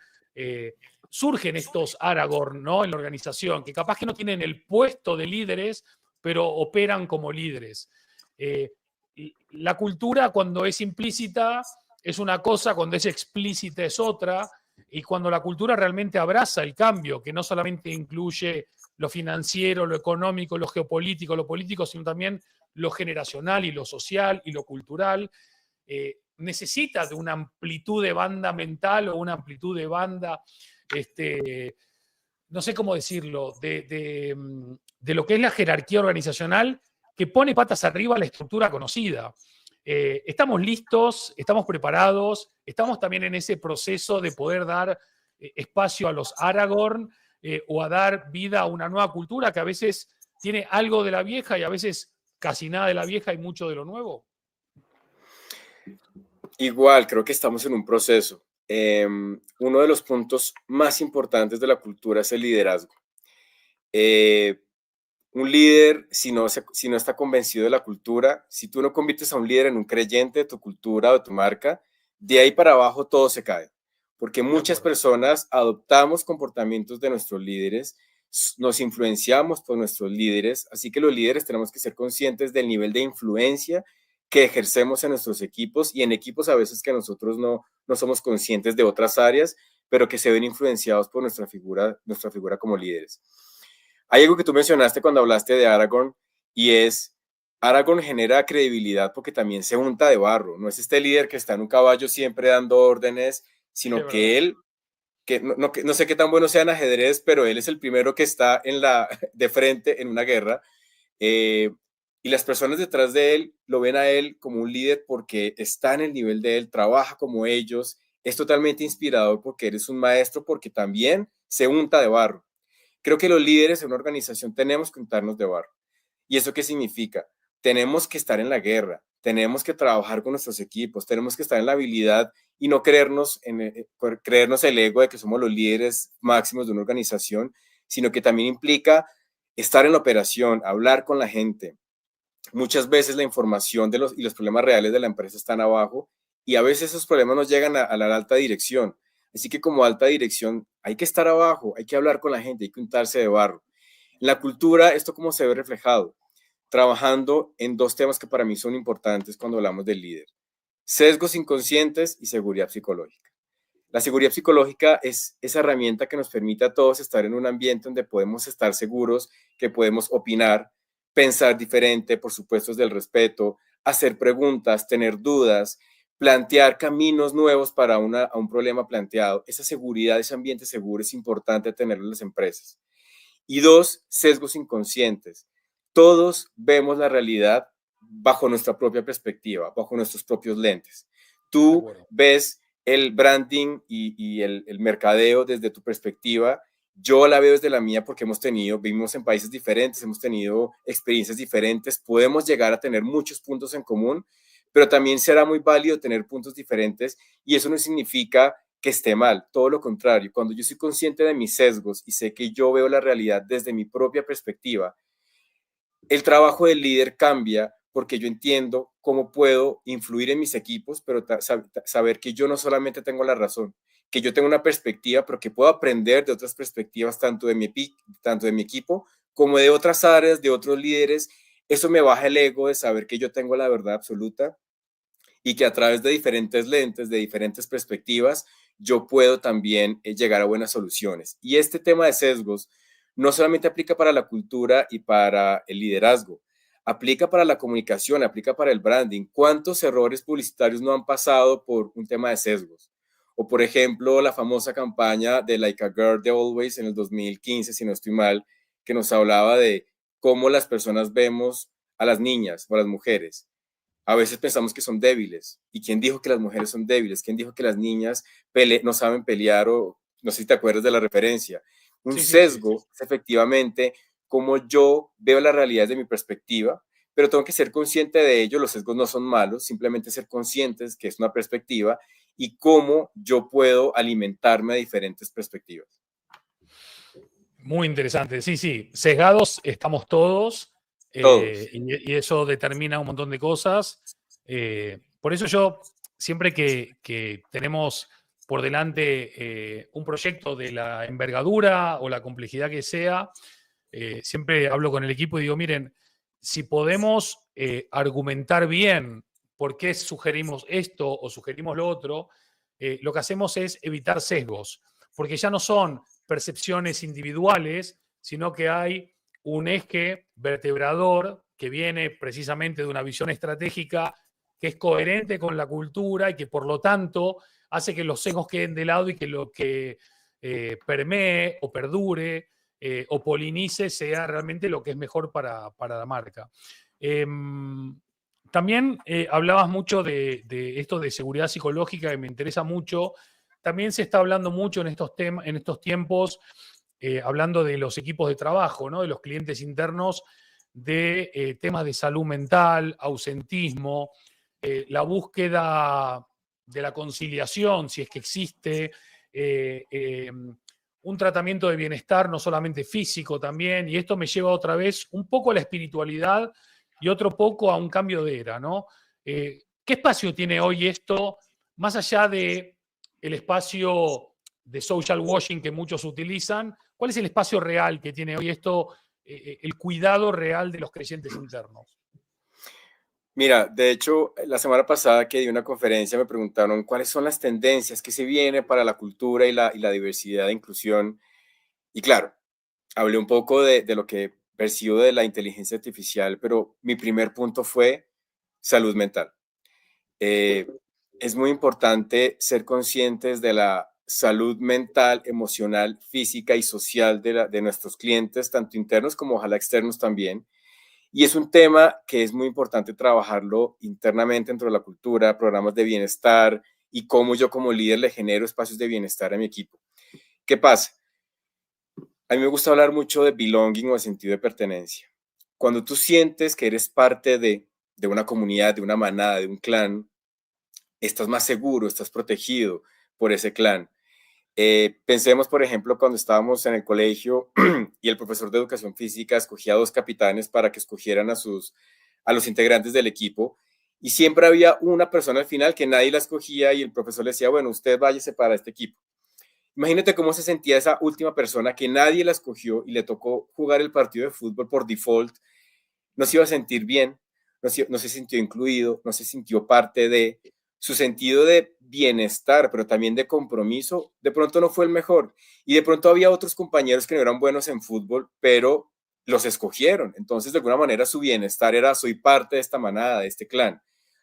surgen estos Aragorn, ¿no? En la organización, que capaz que no tienen el puesto de líderes, pero operan como líderes. La cultura, cuando es implícita, es una cosa, cuando es explícita es otra, y cuando la cultura realmente abraza el cambio, que no solamente incluye lo financiero, lo económico, lo geopolítico, lo político, sino también lo generacional y lo social y lo cultural, necesita de una amplitud de banda mental o una amplitud de banda, no sé cómo decirlo, de lo que es la jerarquía organizacional que pone patas arriba a la estructura conocida. Estamos listos, estamos preparados, estamos también en ese proceso de poder dar espacio a los Aragorn o a dar vida a una nueva cultura que a veces tiene algo de la vieja y a veces casi nada de la vieja y mucho de lo nuevo. Igual, creo que estamos en un proceso. Uno de los puntos más importantes de la cultura es el liderazgo. Un líder, si no está convencido de la cultura, si tú no conviertes a un líder en un creyente de tu cultura o de tu marca, de ahí para abajo todo se cae. Porque muchas personas adoptamos comportamientos de nuestros líderes, nos influenciamos por nuestros líderes, así que los líderes tenemos que ser conscientes del nivel de influencia que ejercemos en nuestros equipos y en equipos a veces que nosotros no somos conscientes de otras áreas, pero que se ven influenciados por nuestra figura como líderes. Hay algo que tú mencionaste cuando hablaste de Aragorn y es, Aragorn genera credibilidad porque también se unta de barro. No es este líder que está en un caballo siempre dando órdenes, sino que él, que no sé qué tan bueno sea en ajedrez, pero él es el primero que está de frente en una guerra. Y las personas detrás de él lo ven a él como un líder porque está en el nivel de él, trabaja como ellos, es totalmente inspirador porque eres un maestro, porque también se unta de barro. Creo que los líderes en una organización tenemos que untarnos de barro. ¿Y eso qué significa? Tenemos que estar en la guerra, tenemos que trabajar con nuestros equipos, tenemos que estar en la habilidad y no creernos el ego de que somos los líderes máximos de una organización, sino que también implica estar en la operación, hablar con la gente. Muchas veces la información y los problemas reales de la empresa están abajo y a veces esos problemas nos llegan a la alta dirección. Así que como alta dirección hay que estar abajo, hay que hablar con la gente, hay que untarse de barro. En la cultura, ¿esto cómo se ve reflejado? Trabajando en dos temas que para mí son importantes cuando hablamos del líder. Sesgos inconscientes y seguridad psicológica. La seguridad psicológica es esa herramienta que nos permite a todos estar en un ambiente donde podemos estar seguros, que podemos opinar, pensar diferente, por supuesto, desde el respeto, hacer preguntas, tener dudas, plantear caminos nuevos para un problema planteado. Esa seguridad, ese ambiente seguro es importante tenerlo en las empresas. Y dos, sesgos inconscientes. Todos vemos la realidad bajo nuestra propia perspectiva, bajo nuestros propios lentes. Tú ves el branding y el mercadeo desde tu perspectiva. Yo la veo desde la mía porque vivimos en países diferentes, hemos tenido experiencias diferentes, podemos llegar a tener muchos puntos en común, pero también será muy válido tener puntos diferentes y eso no significa que esté mal, todo lo contrario. Cuando yo soy consciente de mis sesgos y sé que yo veo la realidad desde mi propia perspectiva, el trabajo del líder cambia porque yo entiendo cómo puedo influir en mis equipos, pero saber que yo no solamente tengo la razón, que yo tengo una perspectiva, pero que puedo aprender de otras perspectivas, tanto de mi equipo como de otras áreas, de otros líderes. Eso me baja el ego de saber que yo tengo la verdad absoluta y que a través de diferentes lentes, de diferentes perspectivas, yo puedo también llegar a buenas soluciones. Y este tema de sesgos no solamente aplica para la cultura y para el liderazgo, aplica para la comunicación, aplica para el branding. ¿Cuántos errores publicitarios no han pasado por un tema de sesgos? O por ejemplo, la famosa campaña de Like a Girl de Always en el 2015, si no estoy mal, que nos hablaba de cómo las personas vemos a las niñas o a las mujeres. A veces pensamos que son débiles. ¿Y quién dijo que las mujeres son débiles? ¿Quién dijo que las niñas no saben pelear? O no sé si te acuerdas de la referencia. Un sesgo es efectivamente como yo veo la realidad desde mi perspectiva, pero tengo que ser consciente de ello. Los sesgos no son malos, simplemente ser conscientes que es una perspectiva y cómo yo puedo alimentarme de diferentes perspectivas. Muy interesante. Sí, sesgados estamos todos. Y eso determina un montón de cosas. Por eso yo, siempre que tenemos por delante un proyecto de la envergadura o la complejidad que sea, siempre hablo con el equipo y digo, miren, si podemos argumentar bien por qué sugerimos esto o sugerimos lo otro, lo que hacemos es evitar sesgos, porque ya no son percepciones individuales, sino que hay un eje vertebrador que viene precisamente de una visión estratégica que es coherente con la cultura y que por lo tanto hace que los sesgos queden de lado y que lo que permee o perdure o polinice sea realmente lo que es mejor para la marca. También hablabas mucho de esto de seguridad psicológica, que me interesa mucho. También se está hablando mucho en estos tiempos, hablando de los equipos de trabajo, ¿no? De los clientes internos, de temas de salud mental, ausentismo, la búsqueda de la conciliación, si es que existe, un tratamiento de bienestar no solamente físico también, y esto me lleva otra vez un poco a la espiritualidad y otro poco a un cambio de era, ¿no? ¿Qué espacio tiene hoy esto, más allá de el espacio de social washing que muchos utilizan? ¿Cuál es el espacio real que tiene hoy esto, el cuidado real de los creyentes internos? Mira, de hecho, la semana pasada que di una conferencia me preguntaron cuáles son las tendencias que se vienen para la cultura y la diversidad e inclusión. Y claro, hablé un poco de lo que percibo de la inteligencia artificial, pero mi primer punto fue salud mental. Eh, es muy importante ser conscientes de la salud mental, emocional, física y social de nuestros clientes, tanto internos como ojalá externos también. Y es un tema que es muy importante trabajarlo internamente dentro de la cultura, programas de bienestar y cómo yo como líder le genero espacios de bienestar a mi equipo. ¿Qué pasa? A mí me gusta hablar mucho de belonging o de sentido de pertenencia. Cuando tú sientes que eres parte de una comunidad, de una manada, de un clan, estás más seguro, estás protegido por ese clan. Pensemos, por ejemplo, cuando estábamos en el colegio y el profesor de educación física escogía 2 capitanes para que escogieran a los integrantes del equipo y siempre había una persona al final que nadie la escogía y el profesor le decía, bueno, usted váyase para este equipo. Imagínate cómo se sentía esa última persona que nadie la escogió y le tocó jugar el partido de fútbol por default. No se iba a sentir bien, no se sintió incluido, no se sintió parte de su sentido de bienestar, pero también de compromiso, de pronto no fue el mejor. Y de pronto había otros compañeros que no eran buenos en fútbol, pero los escogieron. Entonces, de alguna manera, su bienestar era, soy parte de esta manada, de este clan.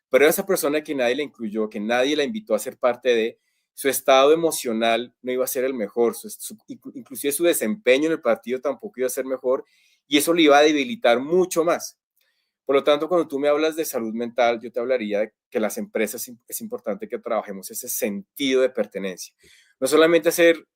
Pero esa persona que nadie la incluyó, que nadie la invitó a ser parte de, su estado emocional no iba a ser el mejor, inclusive su desempeño en el partido tampoco iba a ser mejor, y eso le iba a debilitar mucho más. Por lo tanto, cuando tú me hablas de salud mental, yo te hablaría de que las empresas es importante que trabajemos ese sentido de pertenencia. No solamente hacer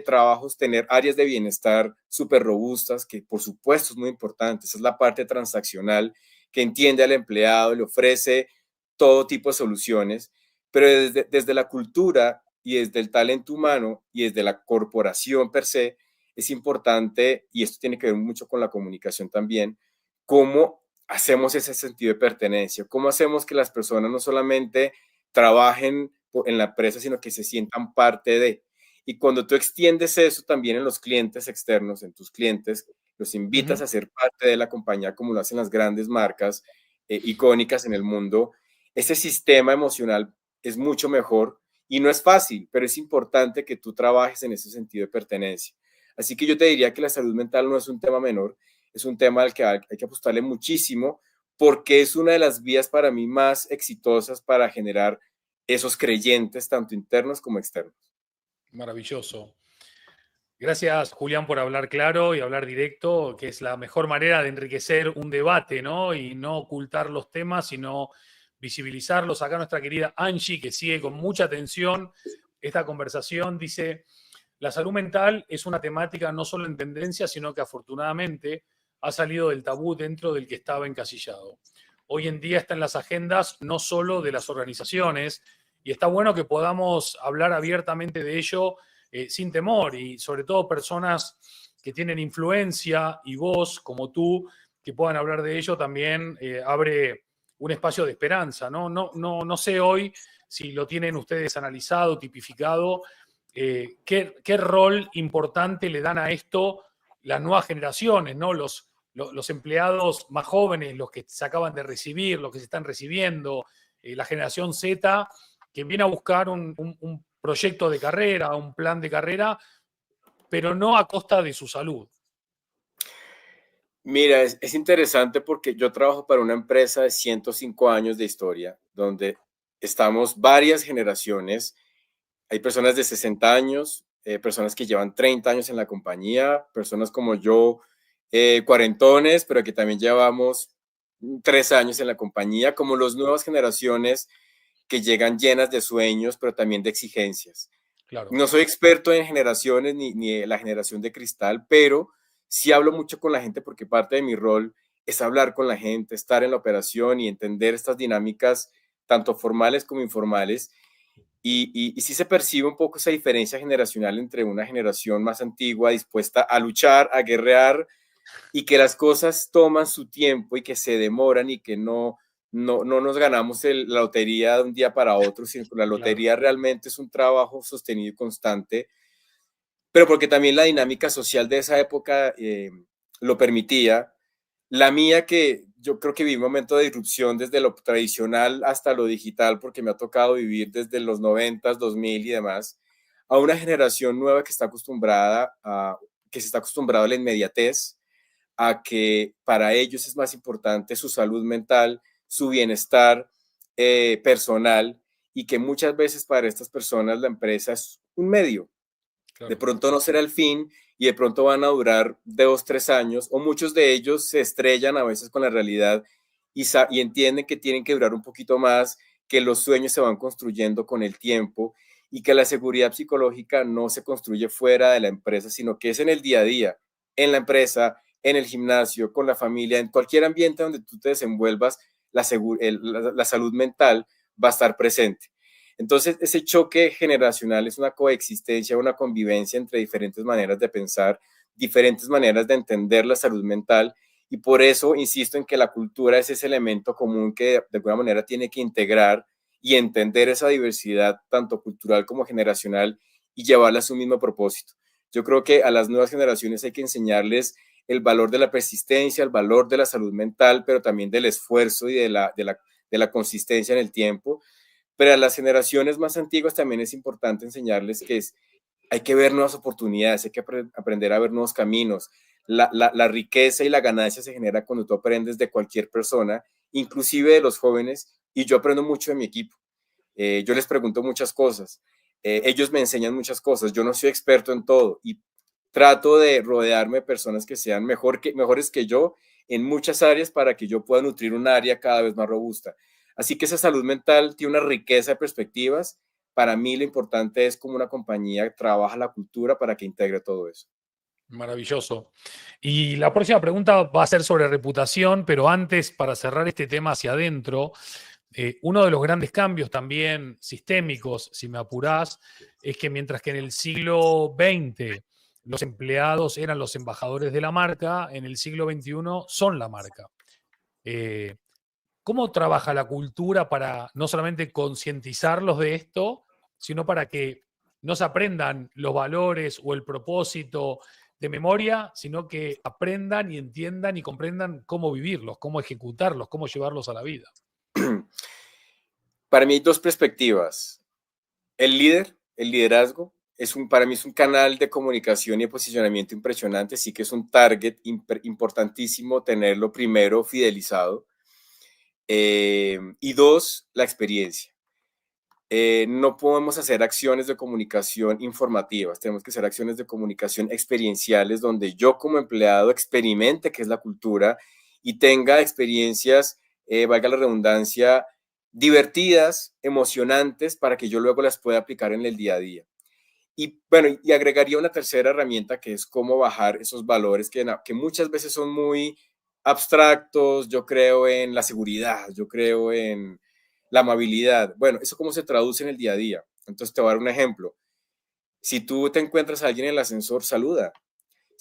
trabajos, tener áreas de bienestar súper robustas, que por supuesto es muy importante, esa es la parte transaccional que entiende al empleado, le ofrece todo tipo de soluciones, pero desde la cultura y desde el talento humano y desde la corporación per se, es importante, y esto tiene que ver mucho con la comunicación también, cómo hacemos ese sentido de pertenencia, cómo hacemos que las personas no solamente trabajen en la empresa, sino que se sientan parte de. Y cuando tú extiendes eso también en los clientes externos, en tus clientes, los invitas a ser parte de la compañía como lo hacen las grandes marcas icónicas en el mundo, ese sistema emocional es mucho mejor y no es fácil, pero es importante que tú trabajes en ese sentido de pertenencia. Así que yo te diría que la salud mental no es un tema menor, es un tema al que hay que apostarle muchísimo porque es una de las vías para mí más exitosas para generar esos creyentes, tanto internos como externos. Maravilloso. Gracias, Julián, por hablar claro y hablar directo, que es la mejor manera de enriquecer un debate, ¿no? Y no ocultar los temas, sino visibilizarlos. Acá nuestra querida Angie, que sigue con mucha atención esta conversación, dice, la salud mental es una temática no solo en tendencia, sino que afortunadamente ha salido del tabú dentro del que estaba encasillado. Hoy en día está en las agendas no solo de las organizaciones, y está bueno que podamos hablar abiertamente de ello sin temor, y sobre todo personas que tienen influencia y voz como tú, que puedan hablar de ello, también abre un espacio de esperanza, ¿no? No sé hoy si lo tienen ustedes analizado, tipificado, qué rol importante le dan a esto las nuevas generaciones, ¿no? Los empleados más jóvenes, los que se acaban de recibir, los que se están recibiendo, la generación Z, que viene a buscar un proyecto de carrera, un plan de carrera, pero no a costa de su salud. Mira, es interesante porque yo trabajo para una empresa de 105 años de historia, donde estamos varias generaciones. Hay personas de 60 años, personas que llevan 30 años en la compañía, personas como yo, cuarentones, pero que también llevamos 3 años en la compañía, como las nuevas generaciones que llegan llenas de sueños, pero también de exigencias. Claro. No soy experto en generaciones ni la generación de cristal, pero sí hablo mucho con la gente porque parte de mi rol es hablar con la gente, estar en la operación y entender estas dinámicas, tanto formales como informales. Y sí se percibe un poco esa diferencia generacional entre una generación más antigua, dispuesta a luchar, a guerrear, y que las cosas toman su tiempo y que se demoran y que no nos ganamos la lotería de un día para otro, sino que la Claro. lotería realmente es un trabajo sostenido y constante, pero porque también la dinámica social de esa época lo permitía. La mía, que yo creo que viví un momento de disrupción desde lo tradicional hasta lo digital, porque me ha tocado vivir desde los 90, 2000 y demás, a una generación nueva que se está acostumbrada a la inmediatez, a que para ellos es más importante su salud mental, su bienestar personal, y que muchas veces para estas personas la empresa es un medio. De Claro. pronto no será el fin y de pronto van a durar 2, 3 años, o muchos de ellos se estrellan a veces con la realidad y entienden que tienen que durar un poquito más, que los sueños se van construyendo con el tiempo y que la seguridad psicológica no se construye fuera de la empresa, sino que es en el día a día, en la empresa, en el gimnasio, con la familia, en cualquier ambiente donde tú te desenvuelvas, la salud mental va a estar presente. Entonces, ese choque generacional es una coexistencia, una convivencia entre diferentes maneras de pensar, diferentes maneras de entender la salud mental, y por eso insisto en que la cultura es ese elemento común que de alguna manera tiene que integrar y entender esa diversidad, tanto cultural como generacional, y llevarla a su mismo propósito. Yo creo que a las nuevas generaciones hay que enseñarles el valor de la persistencia, el valor de la salud mental, pero también del esfuerzo y de la consistencia en el tiempo. Pero a las generaciones más antiguas también es importante enseñarles que hay que ver nuevas oportunidades, hay que aprender a ver nuevos caminos. La riqueza y la ganancia se genera cuando tú aprendes de cualquier persona, inclusive de los jóvenes, y yo aprendo mucho de mi equipo. Yo les pregunto muchas cosas, ellos me enseñan muchas cosas, yo no soy experto en todo y trato de rodearme de personas que sean mejores que yo en muchas áreas para que yo pueda nutrir un área cada vez más robusta. Así que esa salud mental tiene una riqueza de perspectivas. Para mí lo importante es cómo una compañía trabaja la cultura para que integre todo eso. Maravilloso. Y la próxima pregunta va a ser sobre reputación, pero antes, para cerrar este tema hacia adentro, uno de los grandes cambios también sistémicos, si me apurás, es que mientras que en el siglo XX los empleados eran los embajadores de la marca, en el siglo XXI son la marca. Eh, ¿Cómo trabaja la cultura para no solamente concientizarlos de esto, sino para que no se aprendan los valores o el propósito de memoria, sino que aprendan y entiendan y comprendan cómo vivirlos, cómo ejecutarlos, cómo llevarlos a la vida? Para mí hay dos perspectivas. El liderazgo, para mí es un canal de comunicación y de posicionamiento impresionante, sí que es un target importantísimo tenerlo primero fidelizado. Y dos, la experiencia. No podemos hacer acciones de comunicación informativas, tenemos que hacer acciones de comunicación experienciales donde yo como empleado experimente qué es la cultura y tenga experiencias, valga la redundancia, divertidas, emocionantes, para que yo luego las pueda aplicar en el día a día. Y bueno, y agregaría una tercera herramienta que es cómo bajar esos valores que muchas veces son muy abstractos. Yo creo en la seguridad, yo creo en la amabilidad. Bueno, eso cómo se traduce en el día a día. Entonces te voy a dar un ejemplo. Si tú te encuentras a alguien en el ascensor, saluda.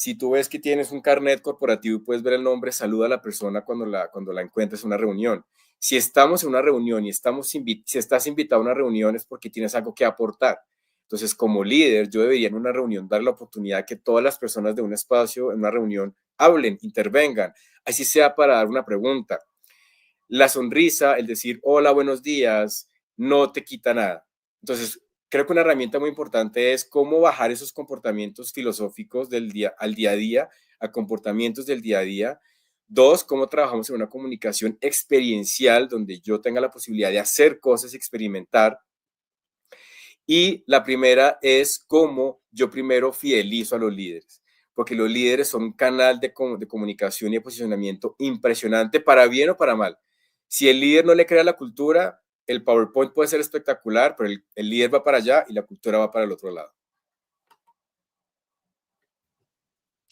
Si tú ves que tienes un carnet corporativo y puedes ver el nombre, saluda a la persona cuando la encuentres en una reunión. Si estamos en una reunión y si estás invitado a una reunión es porque tienes algo que aportar. Entonces, como líder, yo debería en una reunión dar la oportunidad que todas las personas de un espacio, en una reunión, hablen, intervengan, así sea para dar una pregunta. La sonrisa, el decir hola, buenos días, no te quita nada. Entonces, creo que una herramienta muy importante es cómo bajar esos comportamientos filosóficos del día al día a día, a comportamientos del día a día. Dos, cómo trabajamos en una comunicación experiencial donde yo tenga la posibilidad de hacer cosas, experimentar. Y la primera es cómo yo primero fidelizo a los líderes, porque los líderes son un canal de comunicación y de posicionamiento impresionante para bien o para mal. Si el líder no le crea la cultura, el PowerPoint puede ser espectacular, pero el líder va para allá y la cultura va para el otro lado.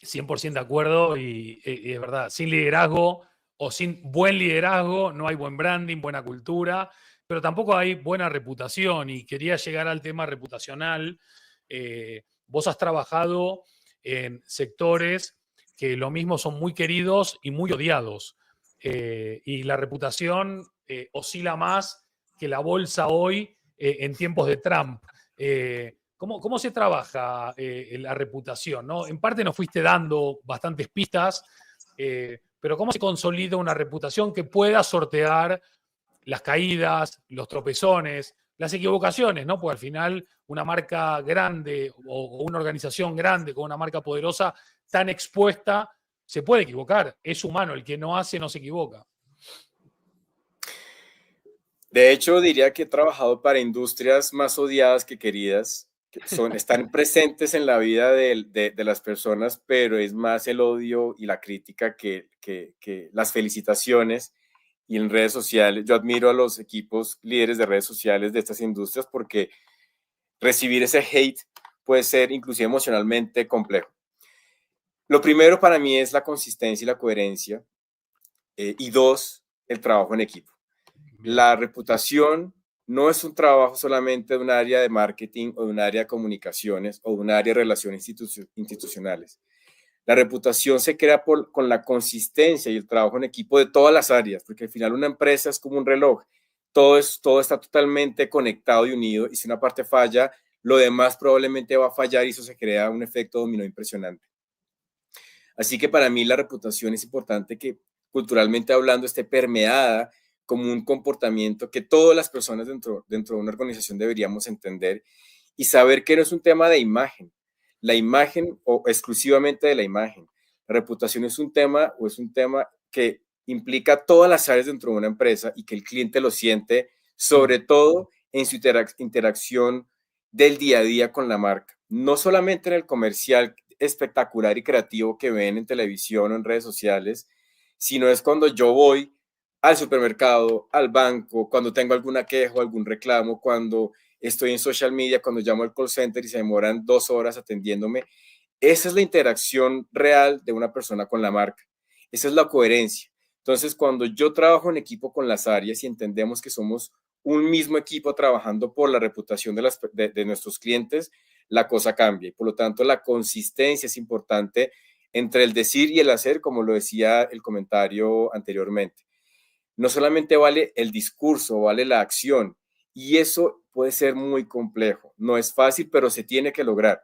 100% de acuerdo y es verdad, sin liderazgo o sin buen liderazgo no hay buen branding, buena cultura, pero tampoco hay buena reputación y quería llegar al tema reputacional. Vos has trabajado en sectores que lo mismo son muy queridos y muy odiados y la reputación oscila más que la bolsa hoy en tiempos de Trump. ¿Cómo se trabaja la reputación? ¿No? En parte nos fuiste dando bastantes pistas, pero ¿cómo se consolida una reputación que pueda sortear las caídas, los tropezones, las equivocaciones, ¿no? Porque al final una marca grande o una organización grande con una marca poderosa tan expuesta se puede equivocar. Es humano, el que no hace no se equivoca. De hecho, diría que he trabajado para industrias más odiadas que queridas, están presentes en la vida de las personas, pero es más el odio y la crítica que las felicitaciones. Y en redes sociales, yo admiro a los equipos líderes de redes sociales de estas industrias porque recibir ese hate puede ser inclusive emocionalmente complejo. Lo primero para mí es la consistencia y la coherencia. Y dos, el trabajo en equipo. Bien. La reputación no es un trabajo solamente de un área de marketing o de un área de comunicaciones o de un área de relaciones institucionales. La reputación se crea con la consistencia y el trabajo en equipo de todas las áreas, porque al final una empresa es como un reloj. Todo está totalmente conectado y unido, y si una parte falla, lo demás probablemente va a fallar y eso se crea un efecto dominó impresionante. Así que para mí la reputación es importante que culturalmente hablando esté permeada como un comportamiento que todas las personas dentro de una organización deberíamos entender y saber que no es un tema de imagen, la imagen o exclusivamente de la imagen. La reputación es un tema que implica todas las áreas dentro de una empresa y que el cliente lo siente, sobre todo en su interacción del día a día con la marca. No solamente en el comercial espectacular y creativo que ven en televisión o en redes sociales, sino es cuando yo voy al supermercado, al banco, cuando tengo alguna queja o algún reclamo, cuando estoy en social media, cuando llamo al call center y se demoran 2 horas atendiéndome. Esa es la interacción real de una persona con la marca. Esa es la coherencia. Entonces, cuando yo trabajo en equipo con las áreas y entendemos que somos un mismo equipo trabajando por la reputación de nuestros clientes, la cosa cambia. Y por lo tanto, la consistencia es importante entre el decir y el hacer, como lo decía el comentario anteriormente. No solamente vale el discurso, vale la acción. Y eso puede ser muy complejo. No es fácil, pero se tiene que lograr.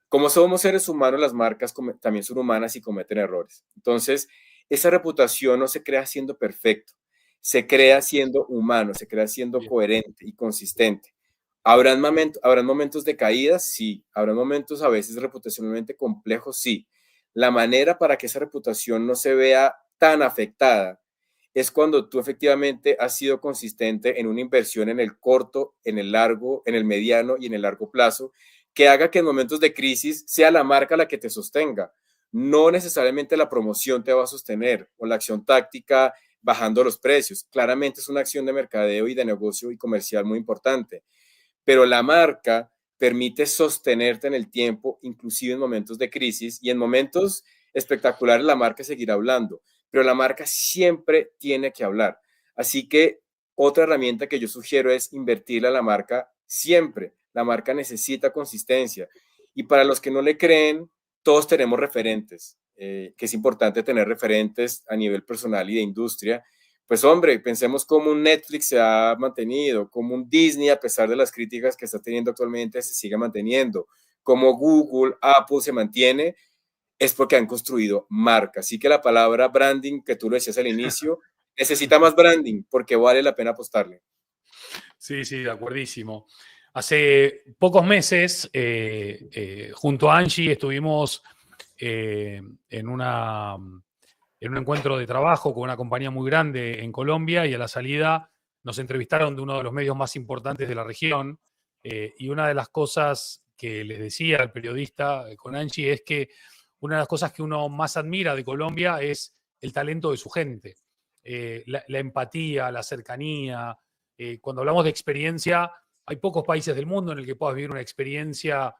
Como somos seres humanos, las marcas también son humanas y cometen errores. Entonces, esa reputación no se crea siendo perfecto, se crea siendo humano, se crea siendo coherente y consistente. Habrán momentos de caída, sí. Habrán momentos a veces reputacionalmente complejos, sí. La manera para que esa reputación no se vea tan afectada es cuando tú efectivamente has sido consistente en una inversión en el corto, en el largo, en el mediano y en el largo plazo, que haga que en momentos de crisis sea la marca la que te sostenga. No necesariamente la promoción te va a sostener o la acción táctica bajando los precios. Claramente es una acción de mercadeo y de negocio y comercial muy importante, pero la marca permite sostenerte en el tiempo, inclusive en momentos de crisis y en momentos espectaculares la marca seguirá hablando, pero la marca siempre tiene que hablar. Así que otra herramienta que yo sugiero es invertirle a la marca siempre. La marca necesita consistencia. Y para los que no le creen, todos tenemos referentes, que es importante tener referentes a nivel personal y de industria. Pues hombre, pensemos cómo un Netflix se ha mantenido, cómo un Disney, a pesar de las críticas que está teniendo actualmente, se sigue manteniendo, cómo Google, Apple se mantiene, es porque han construido marca. Así que la palabra branding, que tú lo decías al inicio, necesita más branding porque vale la pena apostarle. Sí, sí, de acuerdísimo. Hace pocos meses, junto a Angie, estuvimos en un encuentro de trabajo con una compañía muy grande en Colombia y a la salida nos entrevistaron de uno de los medios más importantes de la región. Y una de las cosas que les decía al periodista con Angie es que una de las cosas que uno más admira de Colombia es el talento de su gente, la empatía, la cercanía. Cuando hablamos de experiencia, hay pocos países del mundo en el que puedas vivir una experiencia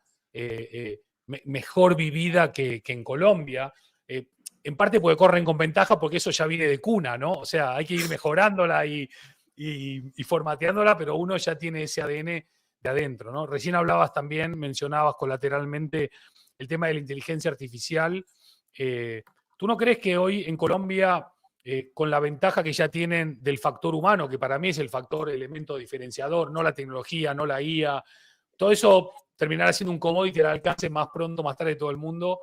mejor vivida que en Colombia. En parte porque corren con ventaja, porque eso ya viene de cuna, ¿no? O sea, hay que ir mejorándola y formateándola, pero uno ya tiene ese ADN de adentro, ¿no? Recién hablabas también, mencionabas colateralmente el tema de la inteligencia artificial. ¿Tú no crees que hoy en Colombia, con la ventaja que ya tienen del factor humano, que para mí es el factor, elemento diferenciador, no la tecnología, no la IA, todo eso terminará siendo un commodity al alcance más pronto, más tarde de todo el mundo,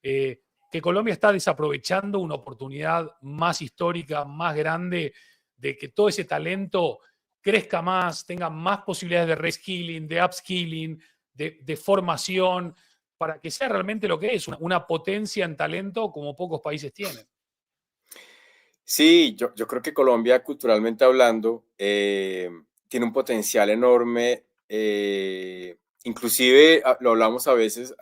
que Colombia está desaprovechando una oportunidad más histórica, más grande, de que todo ese talento crezca más, tenga más posibilidades de reskilling, de upskilling, de formación, para que sea realmente lo que es, una potencia en talento como pocos países tienen? Sí, yo creo que Colombia, culturalmente hablando, tiene un potencial enorme. Inclusive, lo hablamos a veces,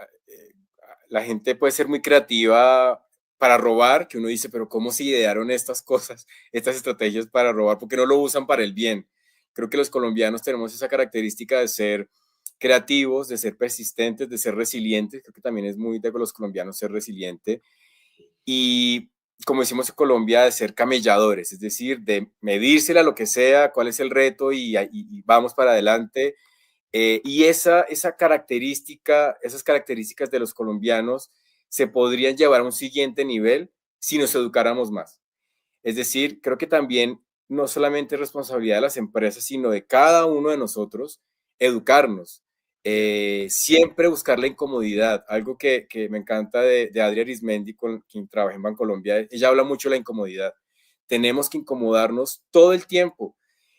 la gente puede ser muy creativa para robar, que uno dice, pero ¿cómo se idearon estas cosas, estas estrategias para robar? ¿Por qué no lo usan para el bien? Creo que los colombianos tenemos esa característica de ser creativos, de ser persistentes, de ser resilientes. Creo que también es muy de los colombianos ser resiliente. Y como decimos en Colombia, de ser camelladores, es decir, de medírsela a lo que sea, cuál es el reto y vamos para adelante. Y esa característica, esas características de los colombianos se podrían llevar a un siguiente nivel si nos educáramos más. Es decir, creo que también no solamente es responsabilidad de las empresas, sino de cada uno de nosotros educarnos. Bien. Siempre buscar la incomodidad, algo que me encanta de Adria Arismendi, con quien trabaja en Bancolombia. Ella habla mucho de la incomodidad. Tenemos que incomodarnos todo el tiempo.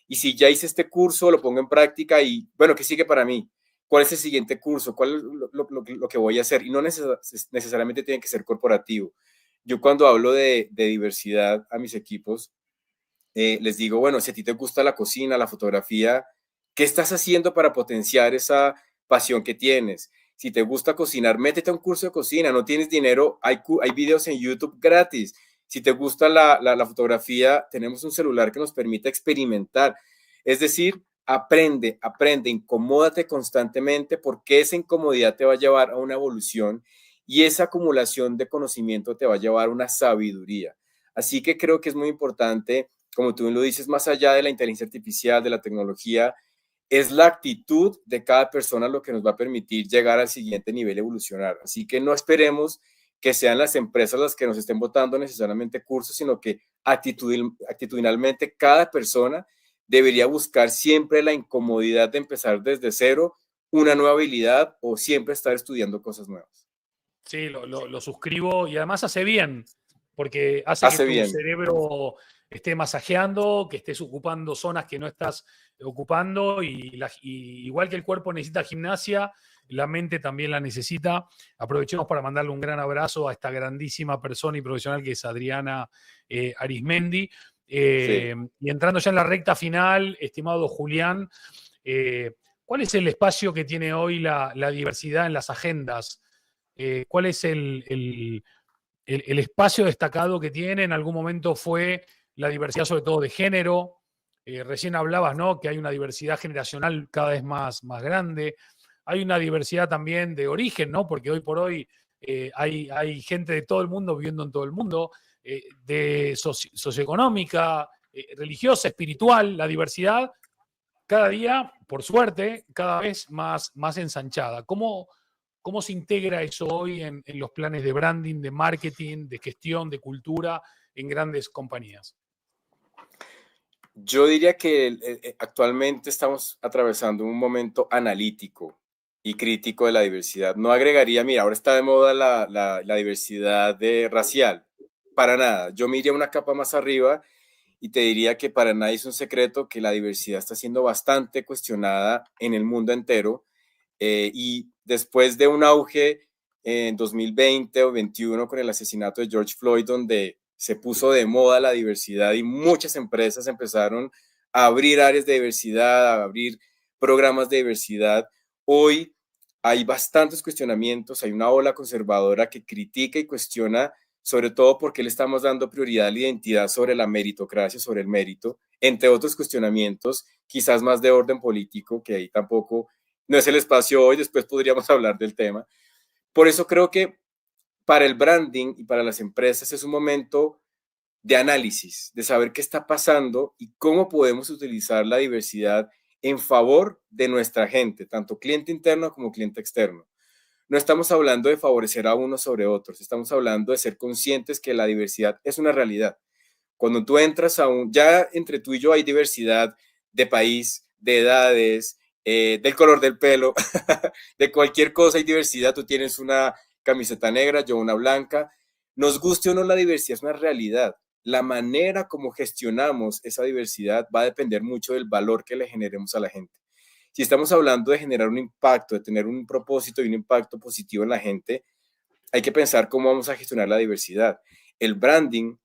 Y si ya hice este curso, lo pongo en práctica y, bueno, ¿qué sigue para mí? ¿Cuál es el siguiente curso? ¿Cuál es lo que voy a hacer? Y no necesariamente tiene que ser corporativo. Yo cuando hablo de diversidad a mis equipos, les digo, bueno, si a ti te gusta la cocina, la fotografía, ¿qué estás haciendo para potenciar esa pasión que tienes? Si te gusta cocinar, métete a un curso de cocina, no tienes dinero, hay videos en YouTube gratis. Si te gusta la fotografía, tenemos un celular que nos permite experimentar. Es decir, aprende, incomódate constantemente porque esa incomodidad te va a llevar a una evolución y esa acumulación de conocimiento te va a llevar a una sabiduría. Así que creo que es muy importante, como tú lo dices, más allá de la inteligencia artificial, de la tecnología, es la actitud de cada persona lo que nos va a permitir llegar al siguiente nivel, evolucionar. Así que no esperemos que sean las empresas las que nos estén botando necesariamente cursos, sino que actitudinalmente cada persona debería buscar siempre la incomodidad de empezar desde cero una nueva habilidad o siempre estar estudiando cosas nuevas. Sí, lo suscribo y además hace bien, porque hace que Hace tu bien. cerebro esté masajeando, que estés ocupando zonas que no estás ocupando y igual que el cuerpo necesita gimnasia, la mente también la necesita. Aprovechemos para mandarle un gran abrazo a esta grandísima persona y profesional que es Adriana Arismendi. Sí. Y entrando ya en la recta final, estimado Julián, ¿cuál es el espacio que tiene hoy la diversidad en las agendas? ¿Cuál es el espacio destacado que tiene? En algún momento fue la diversidad, sobre todo de género. Recién hablabas, ¿no?, que hay una diversidad generacional cada vez más grande. Hay una diversidad también de origen, ¿no? Porque hoy por hoy hay gente de todo el mundo viviendo en todo el mundo, de socioeconómica, religiosa, espiritual. La diversidad cada día, por suerte, cada vez más ensanchada. ¿Cómo se integra eso hoy en los planes de branding, de marketing, de gestión, de cultura en grandes compañías? Yo diría que actualmente estamos atravesando un momento analítico y crítico de la diversidad. No agregaría, mira, ahora está de moda la diversidad racial. Para nada. Yo me iría una capa más arriba y te diría que para nadie es un secreto que la diversidad está siendo bastante cuestionada en el mundo entero. Y después de un auge en 2020 o 2021 con el asesinato de George Floyd, donde se puso de moda la diversidad y muchas empresas empezaron a abrir áreas de diversidad, a abrir programas de diversidad, hoy hay bastantes cuestionamientos, hay una ola conservadora que critica y cuestiona, sobre todo porque le estamos dando prioridad a la identidad sobre la meritocracia, sobre el mérito, entre otros cuestionamientos, quizás más de orden político, que ahí tampoco no es el espacio hoy, después podríamos hablar del tema. Por eso creo que para el branding y para las empresas es un momento de análisis, de saber qué está pasando y cómo podemos utilizar la diversidad en favor de nuestra gente, tanto cliente interno como cliente externo. No estamos hablando de favorecer a unos sobre otros, estamos hablando de ser conscientes que la diversidad es una realidad. Cuando tú entras ya entre tú y yo hay diversidad de país, de edades, del color del pelo, de cualquier cosa hay diversidad. Tú tienes una camiseta negra, yo una blanca. Nos guste o no, la diversidad es una realidad. La manera como gestionamos esa diversidad va a depender mucho del valor que le generemos a la gente. Si estamos hablando de generar un impacto, de tener un propósito y un impacto positivo en la gente, hay que pensar cómo vamos a gestionar la diversidad. El branding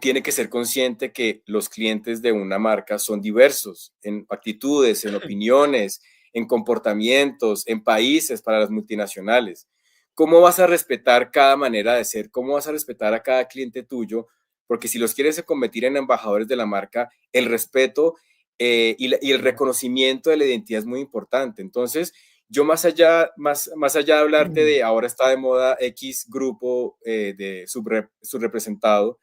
tiene que ser consciente que los clientes de una marca son diversos en actitudes, en opiniones, en comportamientos, en países para las multinacionales. ¿Cómo vas a respetar cada manera de ser? ¿Cómo vas a respetar a cada cliente tuyo? Porque si los quieres convertir en embajadores de la marca, el respeto y el reconocimiento de la identidad es muy importante. Entonces, yo más allá de hablarte de ahora está de moda X grupo de subrepresentado,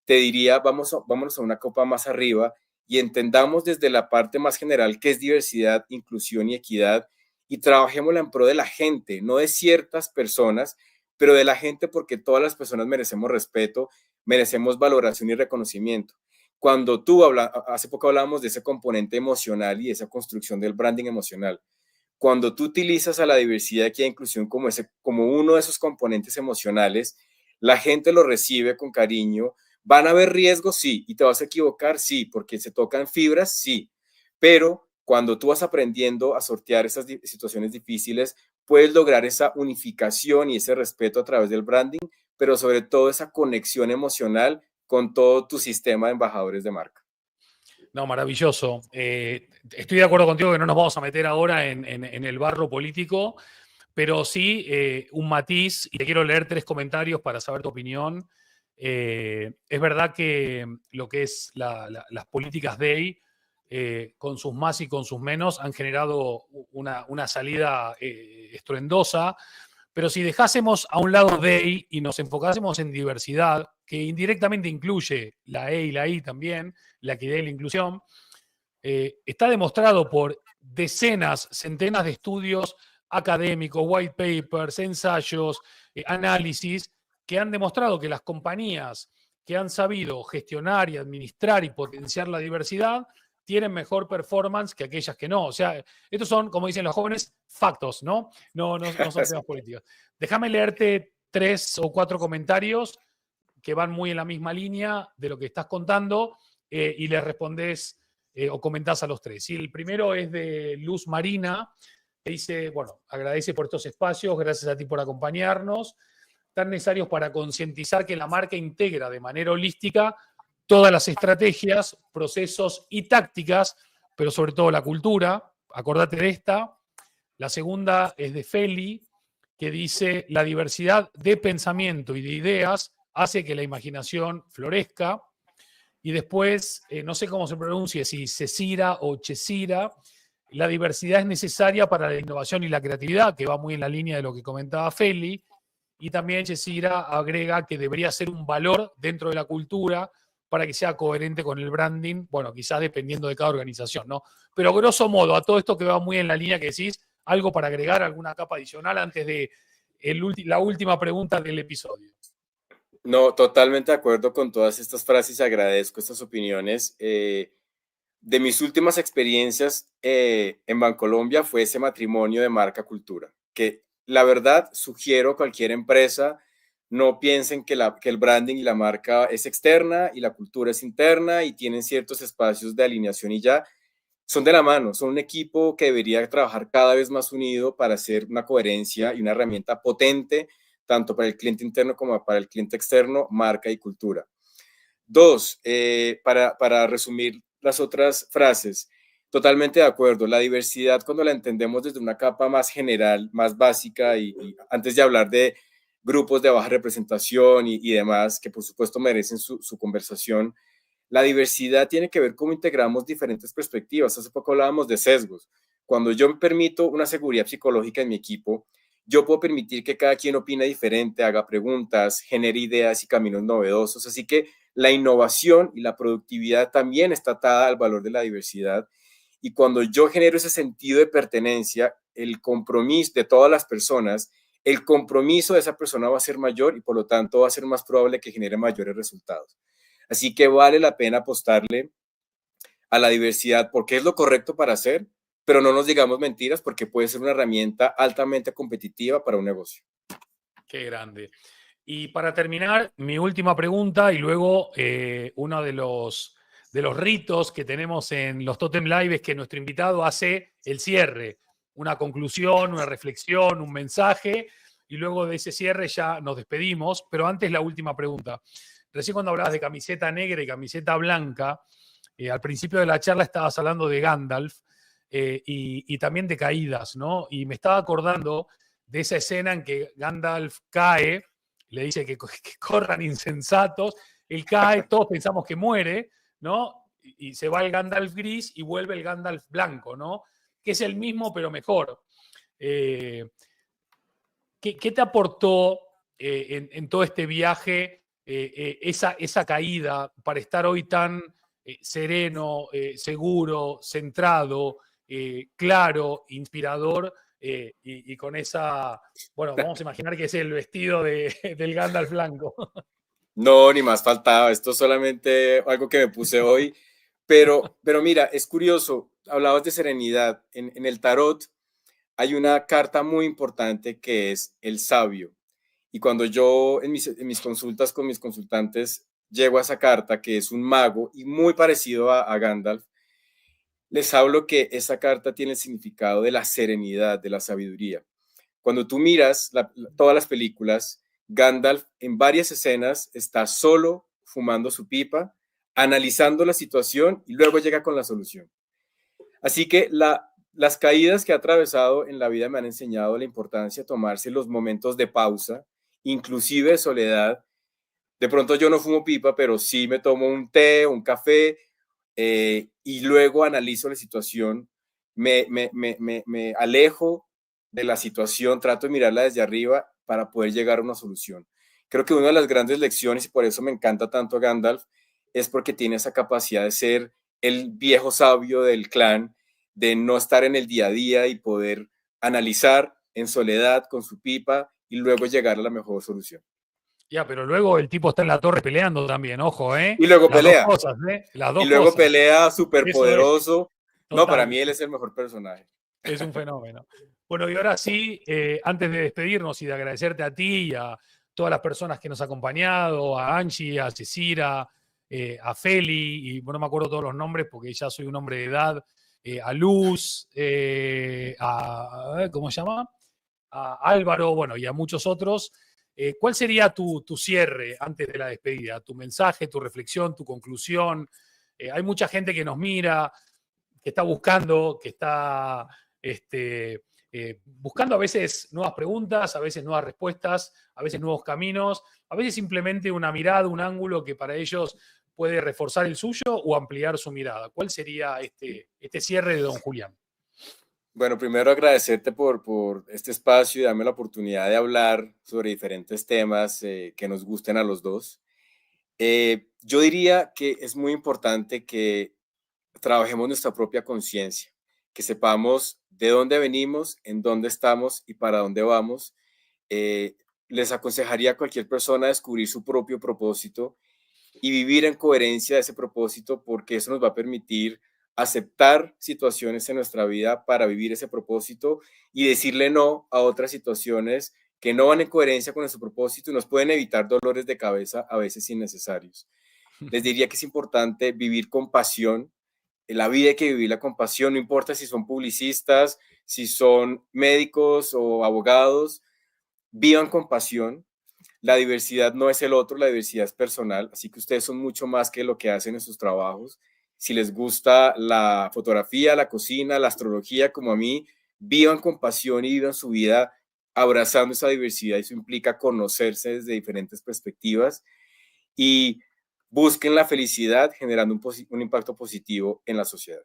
te diría, vámonos a una copa más arriba y entendamos desde la parte más general qué es diversidad, inclusión y equidad y trabajémosla en pro de la gente, no de ciertas personas, pero de la gente porque todas las personas merecemos respeto, merecemos valoración y reconocimiento. Cuando hace poco hablábamos de ese componente emocional y esa construcción del branding emocional. Cuando tú utilizas a la diversidad y a la inclusión como uno de esos componentes emocionales, la gente lo recibe con cariño. ¿Van a haber riesgos? Sí. ¿Y te vas a equivocar? Sí, porque se tocan fibras, sí. Pero cuando tú vas aprendiendo a sortear esas situaciones difíciles, puedes lograr esa unificación y ese respeto a través del branding, pero sobre todo esa conexión emocional con todo tu sistema de embajadores de marca. No, maravilloso. Estoy de acuerdo contigo que no nos vamos a meter ahora en el barro político, pero sí un matiz, y te quiero leer 3 comentarios para saber tu opinión. Es verdad que lo que es las políticas DEI, con sus más y con sus menos, han generado una salida estruendosa, pero si dejásemos a un lado DEI y nos enfocásemos en diversidad, que indirectamente incluye la E y la I también, la equidad y la inclusión, está demostrado por decenas, centenas de estudios académicos, white papers, ensayos, análisis, que han demostrado que las compañías que han sabido gestionar y administrar y potenciar la diversidad tienen mejor performance que aquellas que no. O sea, estos son, como dicen los jóvenes, factos, ¿no? No son temas políticos. Déjame leerte 3 o 4 comentarios que van muy en la misma línea de lo que estás contando y les respondés o comentás a los 3. Y el primero es de Luz Marina, que dice, bueno, agradece por estos espacios, gracias a ti por acompañarnos, tan necesarios para concientizar que la marca integra de manera holística todas las estrategias, procesos y tácticas, pero sobre todo la cultura. Acordate de esta. La segunda es de Feli, que dice, la diversidad de pensamiento y de ideas hace que la imaginación florezca. Y después, no sé cómo se pronuncia, si Cecira o Chesira, la diversidad es necesaria para la innovación y la creatividad, que va muy en la línea de lo que comentaba Feli. Y también Chesira agrega que debería ser un valor dentro de la cultura para que sea coherente con el branding, bueno, quizás dependiendo de cada organización, ¿no? Pero grosso modo, a todo esto que va muy en la línea que decís, ¿Algo para agregar, alguna capa adicional antes de la última pregunta del episodio? No, totalmente de acuerdo con todas estas frases, agradezco estas opiniones. De mis últimas experiencias en Bancolombia fue ese matrimonio de marca cultura, que la verdad sugiero a cualquier empresa, no piensen que el branding y la marca es externa y la cultura es interna y tienen ciertos espacios de alineación y ya, son de la mano, son un equipo que debería trabajar cada vez más unido para hacer una coherencia y una herramienta potente, tanto para el cliente interno como para el cliente externo, marca y cultura. Dos, para resumir las otras frases, totalmente de acuerdo. La diversidad, cuando la entendemos desde una capa más general, más básica, y antes de hablar de grupos de baja representación y demás, que por supuesto merecen su conversación, la diversidad tiene que ver cómo integramos diferentes perspectivas. Hace poco hablábamos de sesgos. Cuando yo permito una seguridad psicológica en mi equipo, yo puedo permitir que cada quien opine diferente, haga preguntas, genere ideas y caminos novedosos. Así que la innovación y la productividad también está atada al valor de la diversidad. Y cuando yo genero ese sentido de pertenencia, el compromiso de todas las personas, el compromiso de esa persona va a ser mayor y por lo tanto va a ser más probable que genere mayores resultados. Así que vale la pena apostarle a la diversidad porque es lo correcto para hacer, pero no nos digamos mentiras porque puede ser una herramienta altamente competitiva para un negocio. Qué grande. Y para terminar, mi última pregunta y luego uno de los ritos que tenemos en los Totem Live es que nuestro invitado hace el cierre, una conclusión, una reflexión, un mensaje, y luego de ese cierre ya nos despedimos. Pero antes la última pregunta. Recién cuando hablabas de camiseta negra y camiseta blanca, al principio de la charla estabas hablando de Gandalf y también de caídas, ¿no? Y me estaba acordando de esa escena en que Gandalf cae, le dice que corran insensatos, él cae, todos pensamos que muere, ¿no? Y se va el Gandalf gris y vuelve el Gandalf blanco, ¿no? Que es el mismo pero mejor. ¿Qué te aportó en todo este viaje esa caída para estar hoy tan sereno, seguro, centrado, claro, inspirador y con esa, bueno, vamos a imaginar que es el vestido del Gandalf blanco? No, ni más faltaba. Esto es solamente algo que me puse hoy. Pero mira, es curioso. Hablabas de serenidad. En el tarot hay una carta muy importante que es el sabio. Y cuando yo en mis consultas con mis consultantes llego a esa carta, que es un mago y muy parecido a Gandalf, les hablo que esa carta tiene el significado de la serenidad, de la sabiduría. Cuando tú miras todas las películas, Gandalf en varias escenas está solo fumando su pipa, analizando la situación y luego llega con la solución. Así que las caídas que ha atravesado en la vida me han enseñado la importancia de tomarse los momentos de pausa, inclusive de soledad. De pronto yo no fumo pipa, pero sí me tomo un té, un café, y luego analizo la situación, me alejo de la situación, trato de mirarla desde arriba para poder llegar a una solución. Creo que una de las grandes lecciones, y por eso me encanta tanto Gandalf, es porque tiene esa capacidad de ser el viejo sabio del clan, de no estar en el día a día y poder analizar en soledad con su pipa y luego llegar a la mejor solución. Ya, pero luego el tipo está en la torre peleando también, ojo, ¿eh? Y luego Las dos pelea, cosas, ¿eh? Las y dos luego cosas. pelea súper Eso es, poderoso. No, para total. mí él es el mejor personaje. Es un fenómeno. Bueno, y ahora sí, antes de despedirnos y de agradecerte a ti y a todas las personas que nos han acompañado, a Angie, a Cecira, a Feli, y bueno, no me acuerdo todos los nombres porque ya soy un hombre de edad, a Luz, ¿cómo se llama? A Álvaro, bueno, y a muchos otros. ¿Cuál sería tu cierre antes de la despedida? Tu mensaje, tu reflexión, tu conclusión. Hay mucha gente que nos mira, que está buscando, que está buscando a veces nuevas preguntas, a veces nuevas respuestas, a veces nuevos caminos, a veces simplemente una mirada, un ángulo que para ellos puede reforzar el suyo o ampliar su mirada. ¿Cuál sería este cierre de don Julián? Bueno, primero agradecerte por este espacio y darme la oportunidad de hablar sobre diferentes temas que nos gusten a los dos. Yo diría que es muy importante que trabajemos nuestra propia conciencia, que sepamos de dónde venimos, en dónde estamos y para dónde vamos. Les aconsejaría a cualquier persona descubrir su propio propósito y vivir en coherencia de ese propósito, porque eso nos va a permitir aceptar situaciones en nuestra vida para vivir ese propósito y decirle no a otras situaciones que no van en coherencia con nuestro propósito y nos pueden evitar dolores de cabeza a veces innecesarios. Les diría que es importante vivir con pasión. En la vida hay que vivirla con pasión, no importa si son publicistas, si son médicos o abogados, vivan con pasión. La diversidad no es el otro, la diversidad es personal, así que ustedes son mucho más que lo que hacen en sus trabajos. Si les gusta la fotografía, la cocina, la astrología, como a mí, vivan con pasión y vivan su vida abrazando esa diversidad. Eso implica conocerse desde diferentes perspectivas y busquen la felicidad generando un impacto positivo en la sociedad.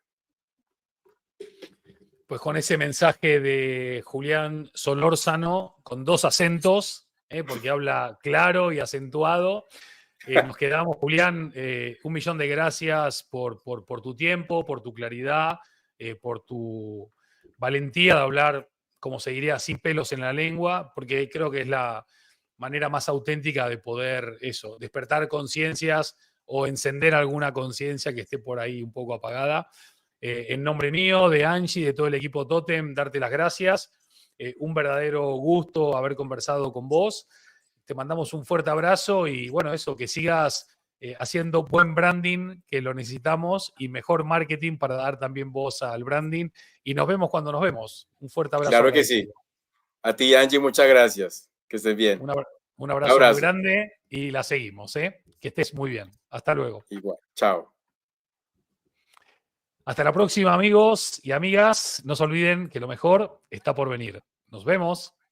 Pues con ese mensaje de Julián Solórzano, con 2 acentos, porque habla claro y acentuado, nos quedamos. Julián, 1.000.000 de gracias por tu tiempo, por tu claridad, por tu valentía de hablar, como se diría, sin pelos en la lengua, porque creo que es la manera más auténtica de poder eso, despertar conciencias o encender alguna conciencia que esté por ahí un poco apagada. En nombre mío, de Angie, de todo el equipo Totem, darte las gracias. Un verdadero gusto haber conversado con vos. Te mandamos un fuerte abrazo y bueno, eso, que sigas haciendo buen branding, que lo necesitamos, y mejor marketing para dar también voz al branding. Y nos vemos cuando nos vemos. Un fuerte abrazo Claro que sí. agradecido. A ti, Angie, muchas gracias. Que estés bien. Un Un abrazo muy abrazo. grande y la seguimos. Que estés muy bien. Hasta luego. Igual. Chao. Hasta la próxima, amigos y amigas. No se olviden que lo mejor está por venir. Nos vemos.